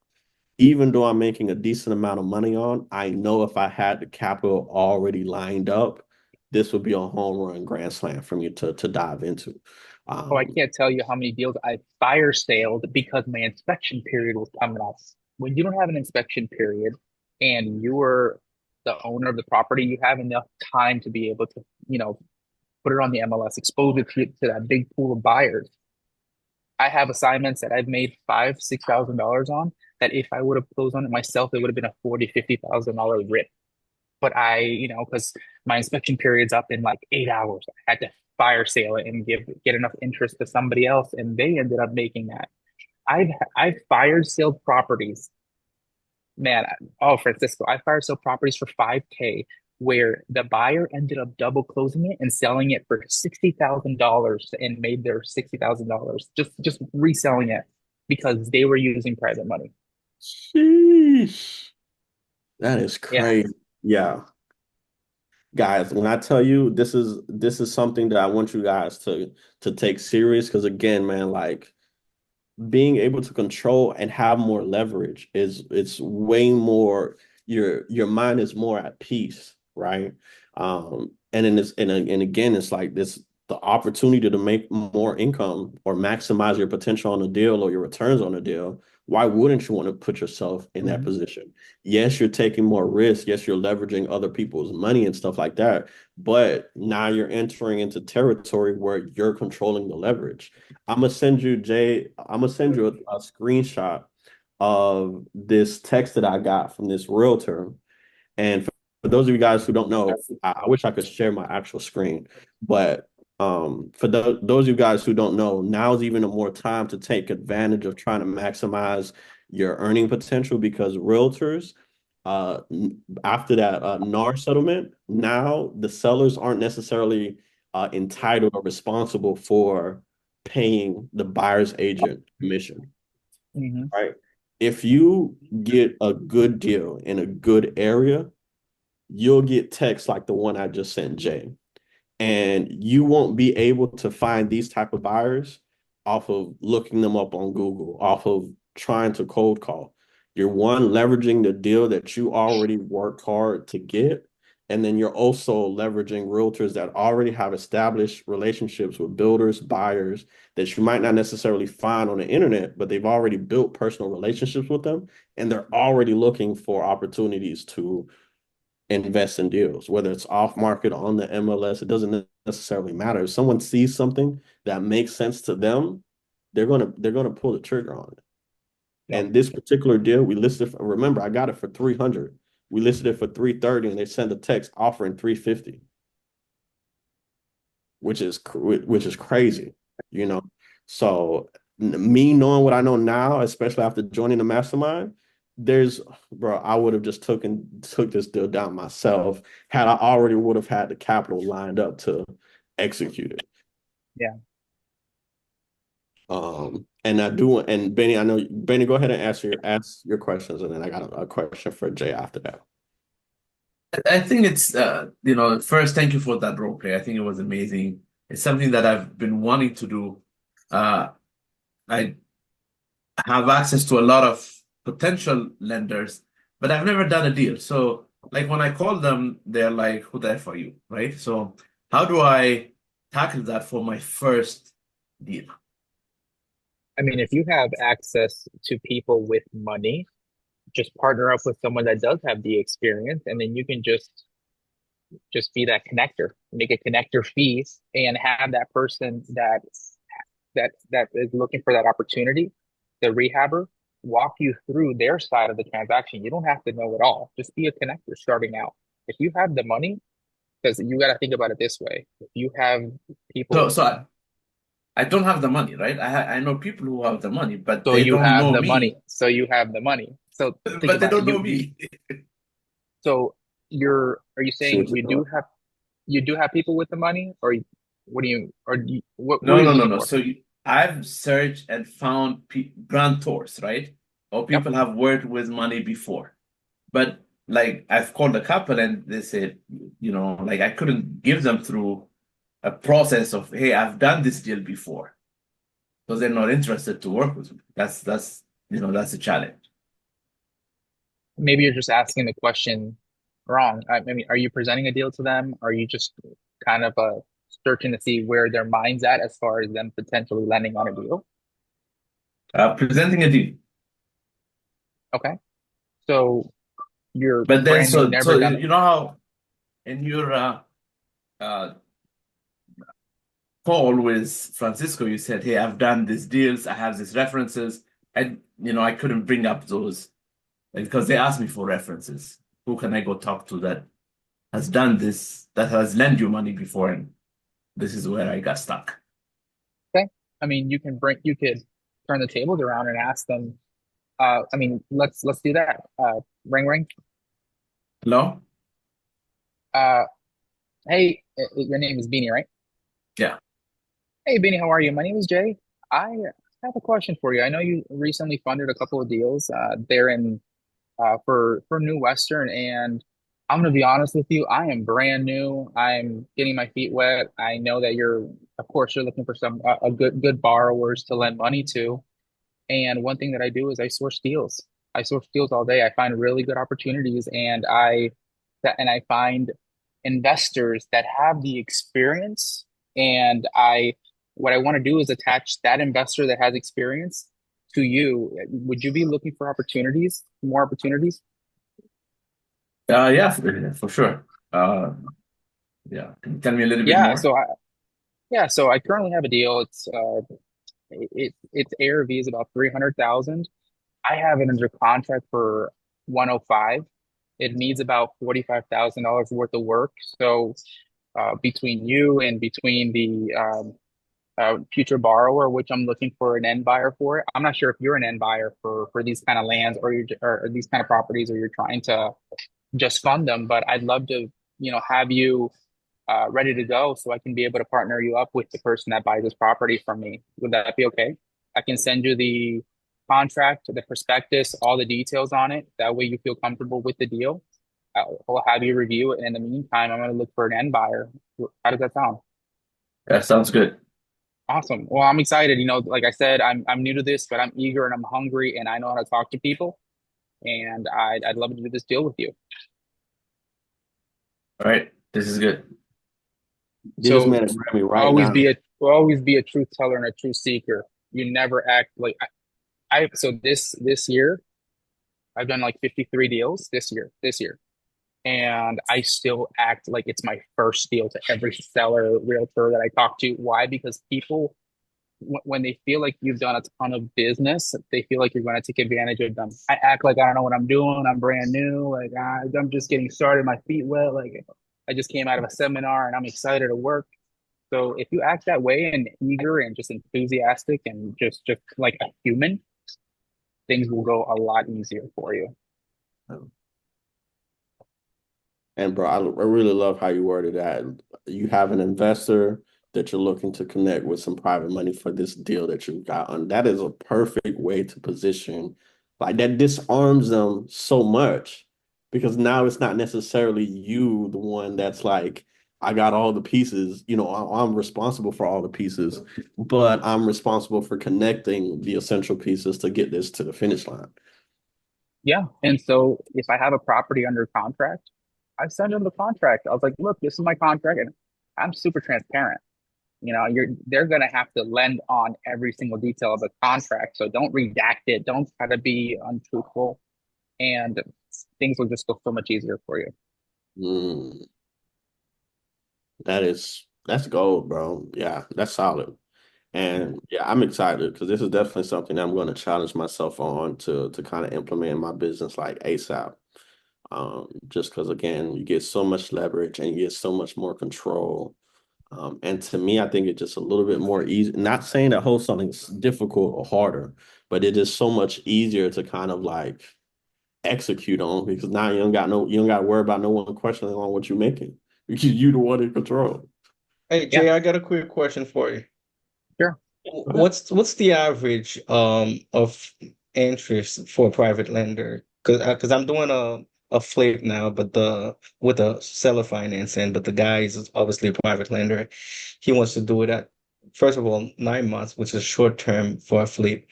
even though I'm making a decent amount of money on, I know if I had the capital already lined up, this would be a home run grand slam for me to dive into. Oh, I can't tell you how many deals I fire saled because my inspection period was coming up. When you don't have an inspection period and you're the owner of the property, you have enough time to be able to, put it on the MLS, expose it to that big pool of buyers. I have assignments that I've made $5,000, $6,000 on that if I would have closed on it myself, it would have been a $40,000, $50,000 rip. But because my inspection period's up in like 8 hours, I had to fire sale it and get enough interest to somebody else, and they ended up making that. I've fire sale properties, man. Oh, Francisco, I fire sale properties for 5K where the buyer ended up double closing it and selling it for $60,000 and made their $60,000 just reselling it because they were using private money. Sheesh. That is Yeah. crazy. Yeah. Guys, when I tell you this is something that I want you guys to take serious, because again, man, like being able to control and have more leverage it's way more, your mind is more at peace, right? And then and again, it's like this, the opportunity to make more income or maximize your potential on a deal or your returns on a deal. Why wouldn't you want to put yourself in that position? Yes, you're taking more risk. Yes, you're leveraging other people's money and stuff like that. But now you're entering into territory where you're controlling the leverage. I'm gonna send you, Jay. I'm gonna send you a screenshot of this text that I got from this realtor. And for those of you guys who don't know, I wish I could share my actual screen, but for those of you guys who don't know, now's even a more time to take advantage of trying to maximize your earning potential, because realtors, uh, after that NAR settlement, now the sellers aren't necessarily entitled or responsible for paying the buyer's agent commission, Mm-hmm. right? If you get a good deal in a good area, you'll get texts like the one I just sent Jay. And you won't be able to find these type of buyers off of looking them up on Google, off of trying to cold call. You're one, leveraging the deal that you already worked hard to get. And then you're also leveraging realtors that already have established relationships with builders, buyers that you might not necessarily find on the internet, but they've already built personal relationships with them. And they're already looking for opportunities to invest in deals, whether it's off market on the MLS. It doesn't necessarily matter. If someone sees something that makes sense to them, they're gonna pull the trigger on it. Yeah. And this particular deal, we listed remember, I got it for 300. We listed it for 330, and they sent a text offering 350, which is crazy, you know. So me knowing what I know now, especially after joining the mastermind, bro, I would have just took this deal down myself had I already would have had the capital lined up to execute it. Yeah. And Benny, I know Benny, go ahead and ask your questions, and then I got a question for Jay after that. I think it's first, thank you for that role play. I think it was amazing. It's something that I've been wanting to do. I have access to a lot of potential lenders, but I've never done a deal. So like when I call them, they're like, who the F are you? Right? So how do I tackle that for my first deal? I mean, if you have access to people with money, just partner up with someone that does have the experience, and then you can just be that connector, make a connector fee, and have that person that is looking for that opportunity, the rehabber, walk you through their side of the transaction. You don't have to know it all. Just be a connector starting out. If you have the money, because you got to think about it this way: if you have people, So I don't have the money, right? I know people who have the money, but so they you don't have know the money, me. so you have the money. So think But they about it. don't know me. So are you See saying what you're doing. you do have people with the money, or what are No, you no, no, looking no. for? So I've searched and found brand tours, right? Or Yep. people have worked with money before. But like I've called a couple and they said, like I couldn't give them through a process of, hey, I've done this deal before. Because they're not interested to work with me. That's a challenge. maybe you're just asking the question wrong. I mean, are you presenting a deal to them? Are you just kind of searching to see where their mind's at as far as them potentially landing on a deal? Presenting a deal. Okay. So you're But then, brand new, so never done it. you know how in your uh, call with Francisco, you said, "Hey, I've done these deals. I have these references." And I couldn't bring up those because they asked me for references. Who can I go talk to that has done this, that has lent you money before? And this is where I got stuck. Okay. I mean, you could turn the tables around and ask them. I mean, let's do that. Ring ring. Hello? Uh, hey, your name is Beanie, right? Yeah. Hey, Beanie, how are you? My name is Jay. I have a question for you. I know you recently funded a couple of deals. They're in for New Western, and I'm gonna be honest with you. I am brand new. I'm getting my feet wet. I know that of course, you're looking for some a good borrowers to lend money to. And one thing that I do is I source deals. I source deals all day. I find really good opportunities, and I find investors that have the experience. And what I want to do is attach that investor that has experience to you. Would you be looking for opportunities, more opportunities? Yeah, for sure. Yeah. Can you tell me a little bit Yeah. more? So I currently have a deal. Its ARV is about 300,000. I have it under contract for 105. It needs about $45,000 worth of work. So between you and between the future borrower, which I'm looking for an end buyer for it. I'm not sure if you're an end buyer for these kind of lands or these kind of properties, or you're trying to just fund them. But I'd love to, have you ready to go so I can be able to partner you up with the person that buys this property from me. Would that be okay? I can send you the contract, the prospectus, all the details on it. That way you feel comfortable with the deal. I'll have you review it. And in the meantime, I'm going to look for an end buyer. How does that sound? That sounds good. Awesome. Well, I'm excited. Like I said, I'm new to this, but I'm eager and I'm hungry and I know how to talk to people. And I'd love to do this deal with you. All right. This is good. Get this So man a Grammy right now. always be a truth teller and a truth seeker. You never act like so this year I've done like 53 deals this year. And I still act like it's my first deal to every seller, realtor that I talk to. Why? Because people, when they feel like you've done a ton of business, they feel like you're going to take advantage of them. I act like I don't know what I'm doing. I'm brand new. Like I'm just getting started. My feet wet. Like I just came out of a seminar and I'm excited to work. So if you act that way and eager and just enthusiastic and just like a human, things will go a lot easier for you. And bro, I really love how you worded that. You have an investor that you're looking to connect with some private money for this deal that you've got on. That is a perfect way to position. Like that disarms them so much because now it's not necessarily you, the one that's like, I got all the pieces, I'm responsible for all the pieces, but I'm responsible for connecting the essential pieces to get this to the finish line. Yeah. And so if I have a property under contract, I send them the contract. I was like, look, this is my contract. And I'm super transparent. They're gonna have to lend on every single detail of the contract. So don't redact it. Don't try to be untruthful. And things will just go so much easier for you. Mm, that's gold, bro. Yeah, that's solid. And yeah, I'm excited because this is definitely something I'm going to challenge myself on to kind of implement in my business like ASAP. Just because again, you get so much leverage and you get so much more control. And to me, I think it's just a little bit more easy. Not saying that whole something's difficult or harder, but it is so much easier to kind of like execute on because now you don't got to worry about no one questioning on what you're making because you the one in control. Hey Yeah, Jay, I got a quick question for you. sure. What's the average of interest for a private lender? Because I'm doing a flip now, but the with a seller financing, but the guy is obviously a private lender. He wants to do it at first of all 9 months, which is short term for a flip,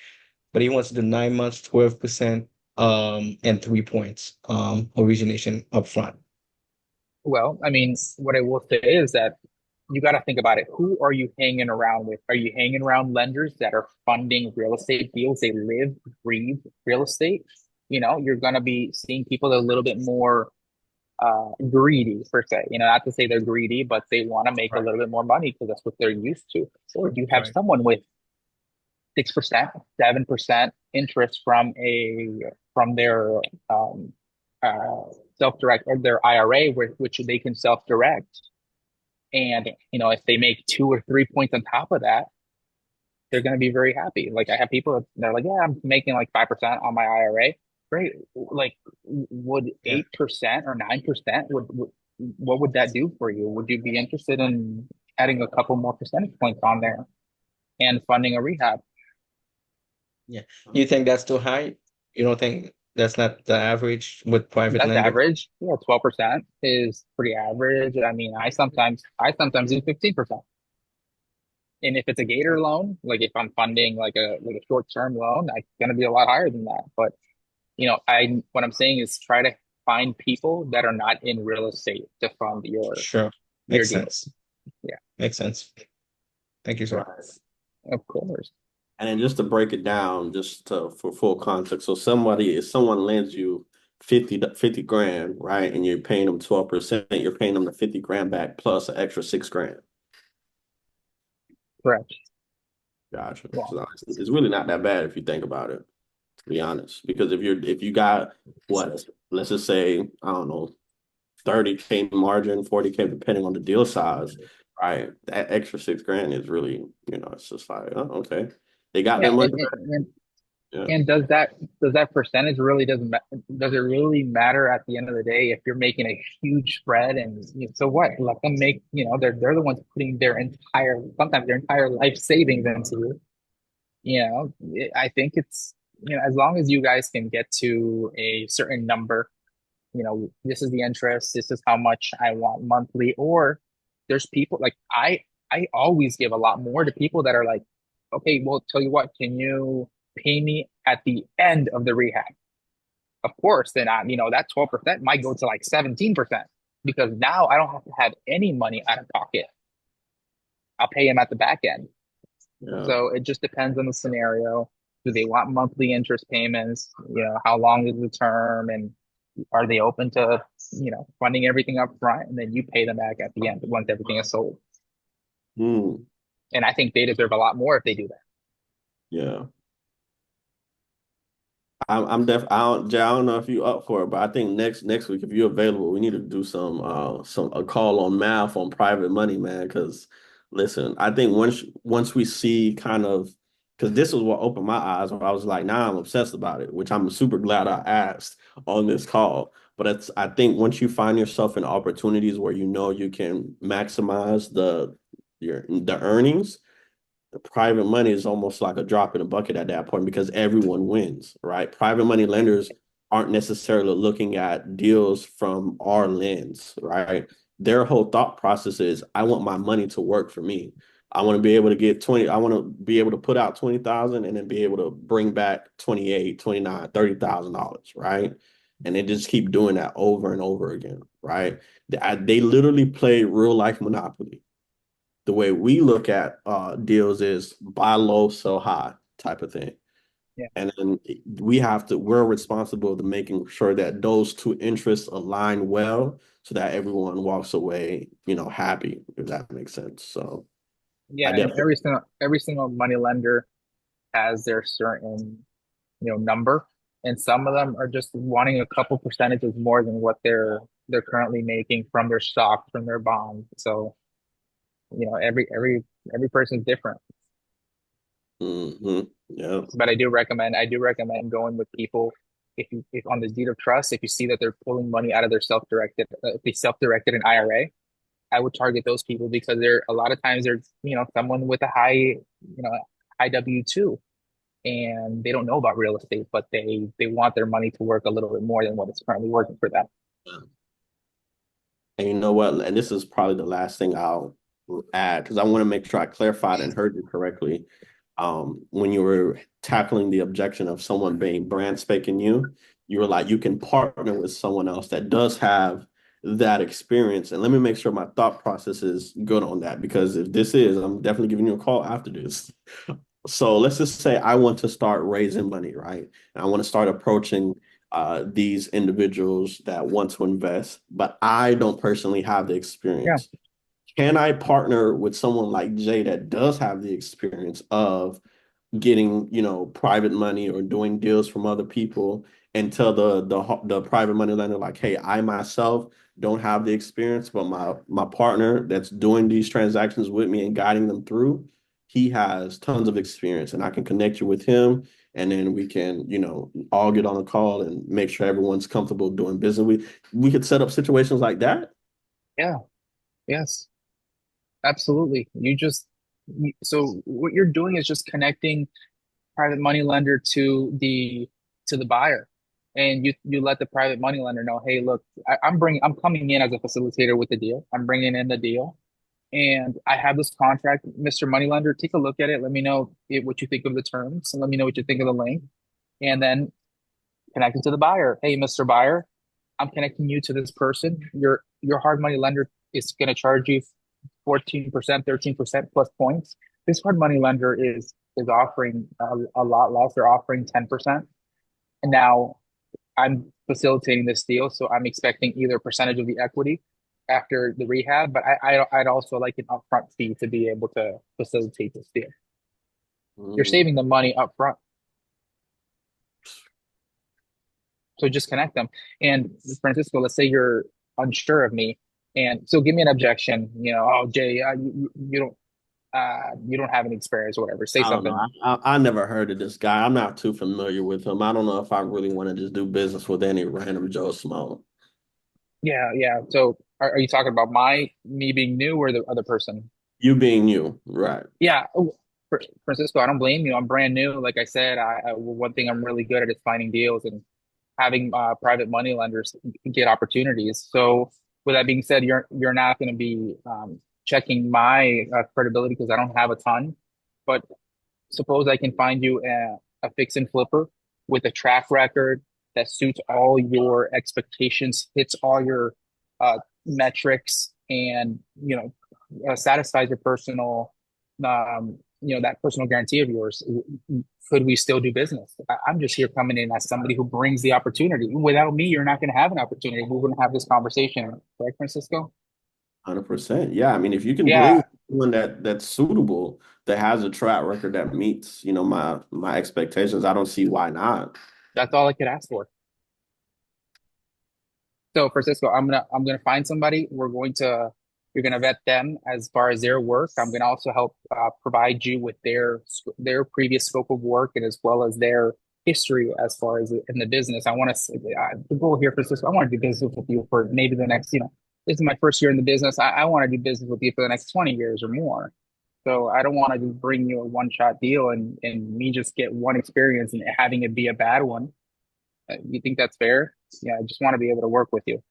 but he wants to do 9 months, 12%. and 3 points origination upfront. Well, I mean, what I will say is that you got to think about it. Who are you hanging around with? Are you hanging around lenders that are funding real estate deals? They live, breathe real estate. You're going to be seeing people that are a little bit more greedy per se. Not to say they're greedy, but they want to make a little bit more money because that's what they're used to. Or do you have Right. someone with 6%, 7% interest from their uh, self-direct or their IRA, which they can self-direct. And if they make 2 or 3 points on top of that, they're going to be very happy. Like I have people that they're like, yeah, I'm making like 5% on my IRA. Great. Like, would Yeah. 8% or 9% would what would that do for you? Would you be interested in adding a couple more percentage points on there and funding a rehab? Yeah. You think that's too high? You don't think that's not the average with private That's lenders? average. Yeah, 12% is pretty average. I mean, I sometimes do 15%. And if it's a Gator loan, like if I'm funding like a short-term loan, it's gonna be a lot higher than that. But what I'm saying is try to find people that are not in real estate to fund your Sure. your Makes deals. sense. Yeah, Makes sense. Thank you, sir. Right. of course. And then just to break it down, for full context. So if someone lends you 50 grand, right, and you're paying them 12%, you're paying them the 50 grand back plus an extra 6 grand. Correct. Gotcha. Yeah. So it's really not that bad if you think about it, to be honest. Because if you got what, let's just say, I don't know, 30K margin, 40K, depending on the deal size, right? That extra 6 grand is really, it's just like, oh, okay. They got their Yeah, money and, back. and, and Yeah. and does that percentage really does it really matter at the end of the day if you're making a huge spread and so what? Let them make, they're the ones putting sometimes their entire life savings into it. I think it's, as long as you guys can get to a certain number, this is the interest, this is how much I want monthly, or there's people like I always give a lot more to people that are like, okay, well, tell you what, can you pay me at the end of the rehab? Of course, then that 12% might go to like 17% because now I don't have to have any money out of pocket. I'll pay him at the back end. Yeah. So it just depends on the scenario. Do they want monthly interest payments? How long is the term? And are they open to, funding everything up front and then you pay them back at the end once everything is sold? Mm, And I think they deserve a lot more if they do that. yeah. I'm def I don't Jay, I don't know if you up for it, but I think next week if you're available, we need to do some a call on math on private money, man. Because listen, I think once we see kind of, because this was what opened my eyes where I was like, now I'm obsessed about it, which I'm super glad I asked on this call. But I think once you find yourself in opportunities where you can maximize the earnings, private money is almost like a drop in a bucket at that point because everyone wins, right? Private money lenders aren't necessarily looking at deals from our lens, right? Their whole thought process is, I want my money to work for me. I want to be able to get 20, I want to be able to put out 20,000 and then be able to bring back 28, 29, $30,000, right? And they just keep doing that over and over again, right? They literally play real life Monopoly. The way we look at deals is buy low, sell high type of thing. Yeah. And then we're responsible to making sure that those two interests align well so that everyone walks away, happy, if that makes sense. So Yeah, I and definitely, every single money lender has their certain, number, and some of them are just wanting a couple percentages more than what they're currently making from their stock, from their bonds. So, every person's different. yeah, But I do recommend going with people if on the deed of trust, if you see that they're pulling money out of their self-directed, if they self-directed an IRA, I would target those people because they're a lot of times they're someone with a high W-2 and they don't know about real estate, but they want their money to work a little bit more than what it's currently working for them. and you know what? And this is probably the last thing I'll add because I want to make sure I clarified and heard you correctly. when you were tackling the objection of someone being brand spanking new, you were like, you can partner with someone else that does have that experience. And let me make sure my thought process is good on that, because if this is, I'm definitely giving you a call after this. So let's just say I want to start raising money, right? And I want to start approaching these individuals that want to invest, but I don't personally have the Yeah. experience. Can I partner with someone like Jay that does have the experience of getting, private money or doing deals from other people, and tell the private money lender like, hey, I myself don't have the experience, but my partner that's doing these transactions with me and guiding them through, he has tons of experience, and I can connect you with him, and then we can, all get on a call and make sure everyone's comfortable doing business. We could set up situations like that. Yeah. Yes. Absolutely. So what you're doing is just connecting private money lender to the buyer, and you let the private money lender know, hey, look, I'm coming in as a facilitator with the deal. I'm bringing in the deal, and I have this contract, Mr. Moneylender. Take a look at it. Let me know what you think of the terms, and let me know what you think of the link, and then connect it to the buyer. Hey, Mr. Buyer, I'm connecting you to this person. Your hard money lender is going to charge you 14%, 13% plus points. This hard money lender is offering a lot less. They're offering 10%. And now I'm facilitating this deal, so I'm expecting either a percentage of the equity after the rehab, but I'd also like an upfront fee to be able to facilitate this deal. You're saving the money up front. So just connect them. And Francisco, let's say you're unsure of me, and so give me an objection. Oh Jay, you don't have any experience or whatever. Say I don't know. something. I never heard of this guy. I'm not too familiar with him. I don't know if I really want to just do business with any random Joe Smo. Yeah, yeah. So are you talking about me being new or the other person? You being you, right? Yeah. Oh, Francisco, I don't blame you. I'm brand new. Like I said, one thing I'm really good at is finding deals and having private money lenders get opportunities. So with that being said, you're not going to be checking my credibility because I don't have a ton. But suppose I can find you a fix and flipper with a track record that suits all your expectations, hits all your metrics, and satisfies your that personal guarantee of yours. Could we still do business? I'm just here coming in as somebody who brings the opportunity. Without me, you're not going to have an opportunity. We wouldn't have this conversation, right, Francisco? 100%. Yeah. I mean, if you can bring Yeah, someone that's suitable, that has a track record that meets, my expectations, I don't see why not. that's all I could ask for. So Francisco, I'm gonna find somebody. You're gonna vet them as far as their work. I'm gonna also help provide you with their previous scope of work and as well as their history as far as in the business. I want to the goal here, Francisco. I want to do business with you for maybe the next. This is my first year in the business. I want to do business with you for the next 20 years or more. So I don't want to just bring you a one shot deal and me just get one experience and having it be a bad one. You think that's fair? Yeah, I just want to be able to work with you.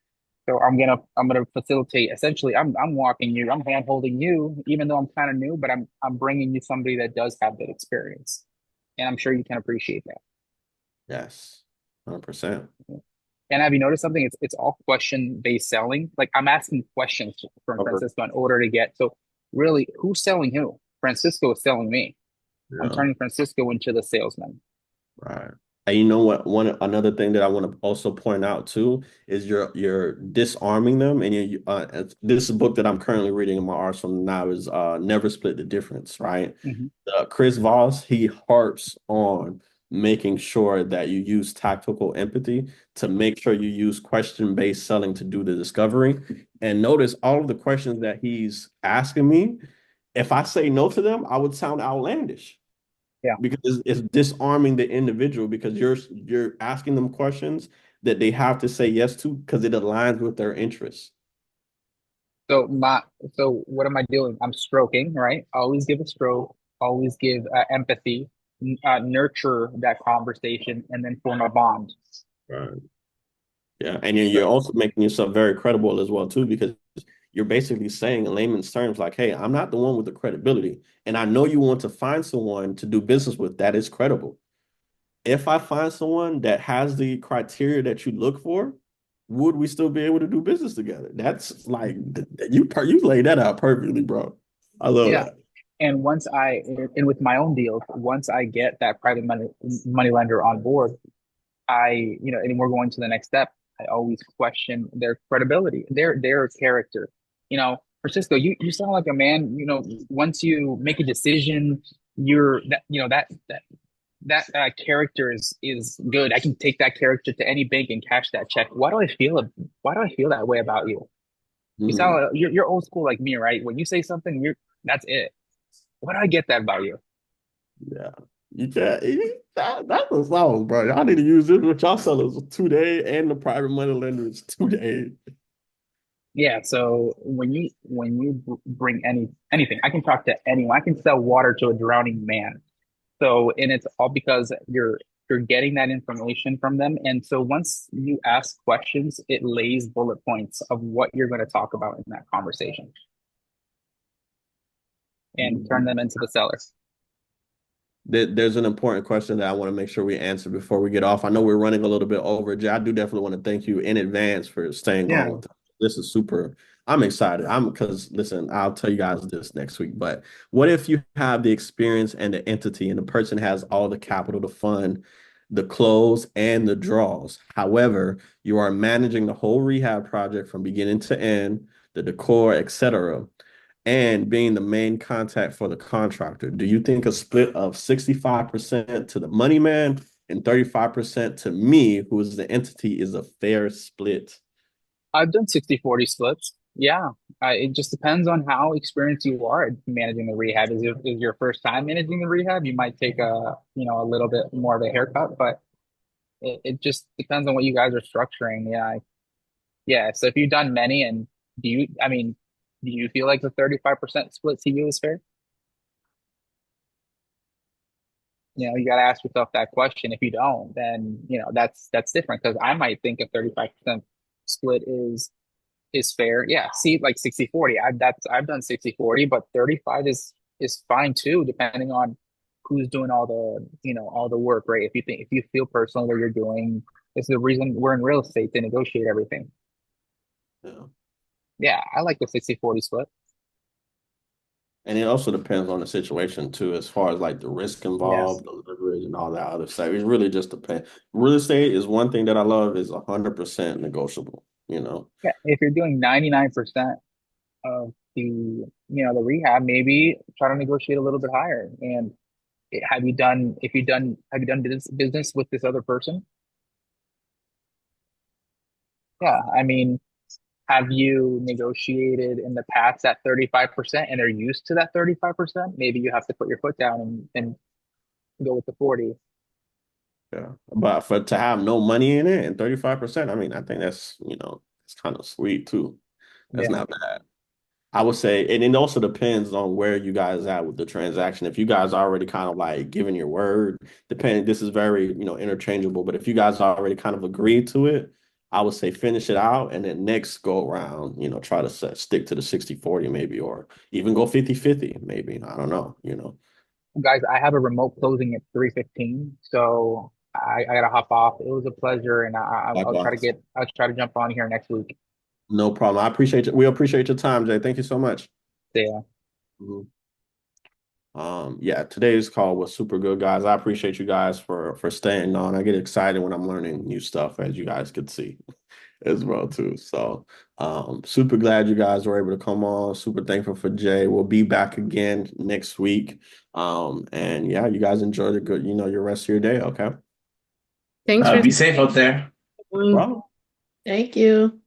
So I'm gonna facilitate. Essentially, I'm walking you. I'm hand holding you, even though I'm kind of new. But I'm bringing you somebody that does have that experience, and I'm sure you can appreciate that. Yes. 100%. And have you noticed something? It's all question based selling. Like I'm asking questions from Okay. Francisco in order to get. So really, who's selling who? Francisco is selling me. I'm Yeah. turning Francisco into the salesman. Right. And you know what? Another thing that I want to also point out too is you're disarming them, and this book that I'm currently reading in my arsenal now is Never Split the Difference, right? Mhm. Chris Voss, he harps on making sure that you use tactical empathy, to make sure you use question-based selling to do the discovery. And notice all of the questions that he's asking me, if I say no to them, I would sound outlandish, Yeah. because it's disarming the individual, because you're asking them questions that they have to say yes to because it aligns with their interests. So what am I doing? I'm stroking, right? Always give a stroke, always give empathy, nurture that conversation, and then form a bond. Right. Yeah, and you're also making yourself very credible as well too, because you're basically saying in layman's terms, like, hey, I'm not the one with the credibility. And I know you want to find someone to do business with that is credible. If I find someone that has the criteria that you look for, would we still be able to do business together? That's like you laid that out perfectly, bro. I love Yeah. that. And and with my own deals, once I get that private money lender on board, and we're going to the next step. I always question their credibility, their character. Francisco, you sound like a man. Once you make a decision, you're that you know that character is good. I can take that character to any bank and cash that check. Why do I feel that way about you? You Mhm. sound like you're old school like me, right? When you say something, that's it. Why do I get that about you? Yeah. That was flowers, bro. Y'all need to use this with y'all sellers today and the private money lenders today. Yeah, so when you bring anything, I can talk to anyone. I can sell water to a drowning man. And it's all because you're getting that information from them. And so once you ask questions, it lays bullet points of what you're going to talk about in that conversation and turn them into the seller. There's an important question that I want to make sure we answer before we get off. I know we're running a little bit over. Jay, I do definitely want to thank you in advance for staying on Yeah. with us. This is super. I'm excited. Because listen, I'll tell you guys this next week. But what if you have the experience and the entity, and the person has all the capital to fund the close and the draws? However, you are managing the whole rehab project from beginning to end, the decor, etc., and being the main contact for the contractor. Do you think a split of 65% to the money man and 35% to me, who is the entity, is a fair split? I've done 60-40 splits. Yeah. It just depends on how experienced you are at managing the rehab. Is your first time managing the rehab? You might take a little bit more of a haircut, but it just depends on what you guys are structuring. Yeah. Yeah. So if you've done many, and do you feel like the 35% split to you is fair? You got to ask yourself that question. If you don't, then, that's different, because I might think a 35% split is fair. Yeah. See, like 60-40. I've done 60-40, but 35 is fine too, depending on who's doing all the work, right? If you feel personally that you're doing, it's the reason we're in real estate, to negotiate everything. Yeah. Yeah, I like the 60-40 split. And it also depends on the situation too, as far as like the risk Yes. involved, the leverage, and all that other stuff. It really just depends. Real estate is one thing that I love is 100% negotiable. Yeah. If you're doing 99% of the rehab, maybe try to negotiate a little bit higher. And have you done business with this other person? Yeah. Have you negotiated in the past at 35% and are used to that 35%? Maybe you have to put your foot down and go with the 40. Yeah, but to have no money in it and 35%, I think that's it's kind of sweet too. That's Yeah. not bad. I would say, and it also depends on where you guys at with the transaction. If you guys already kind of like giving your word, depending, this is very, interchangeable. But if you guys already kind of agreed to it, I would say finish it out and then next go around, try to stick to the 60-40 maybe, or even go 50-50 maybe. I don't know. Guys, I have a remote closing at 3:15, so I gotta hop off. It was a pleasure, and Likewise. I'll try to jump on here next week. No problem. We appreciate your time, Jay. Thank you so much. See ya. Mhm. Yeah, today's call was super good, guys. I appreciate you guys for staying on. I get excited when I'm learning new stuff, as you guys could see as well too. So super glad you guys were able to come on. Super thankful for Jay. We'll be back again next week. And yeah, you guys enjoy the good, your rest of your day, okay? Thanks for Be safe out there. Well. Thank you.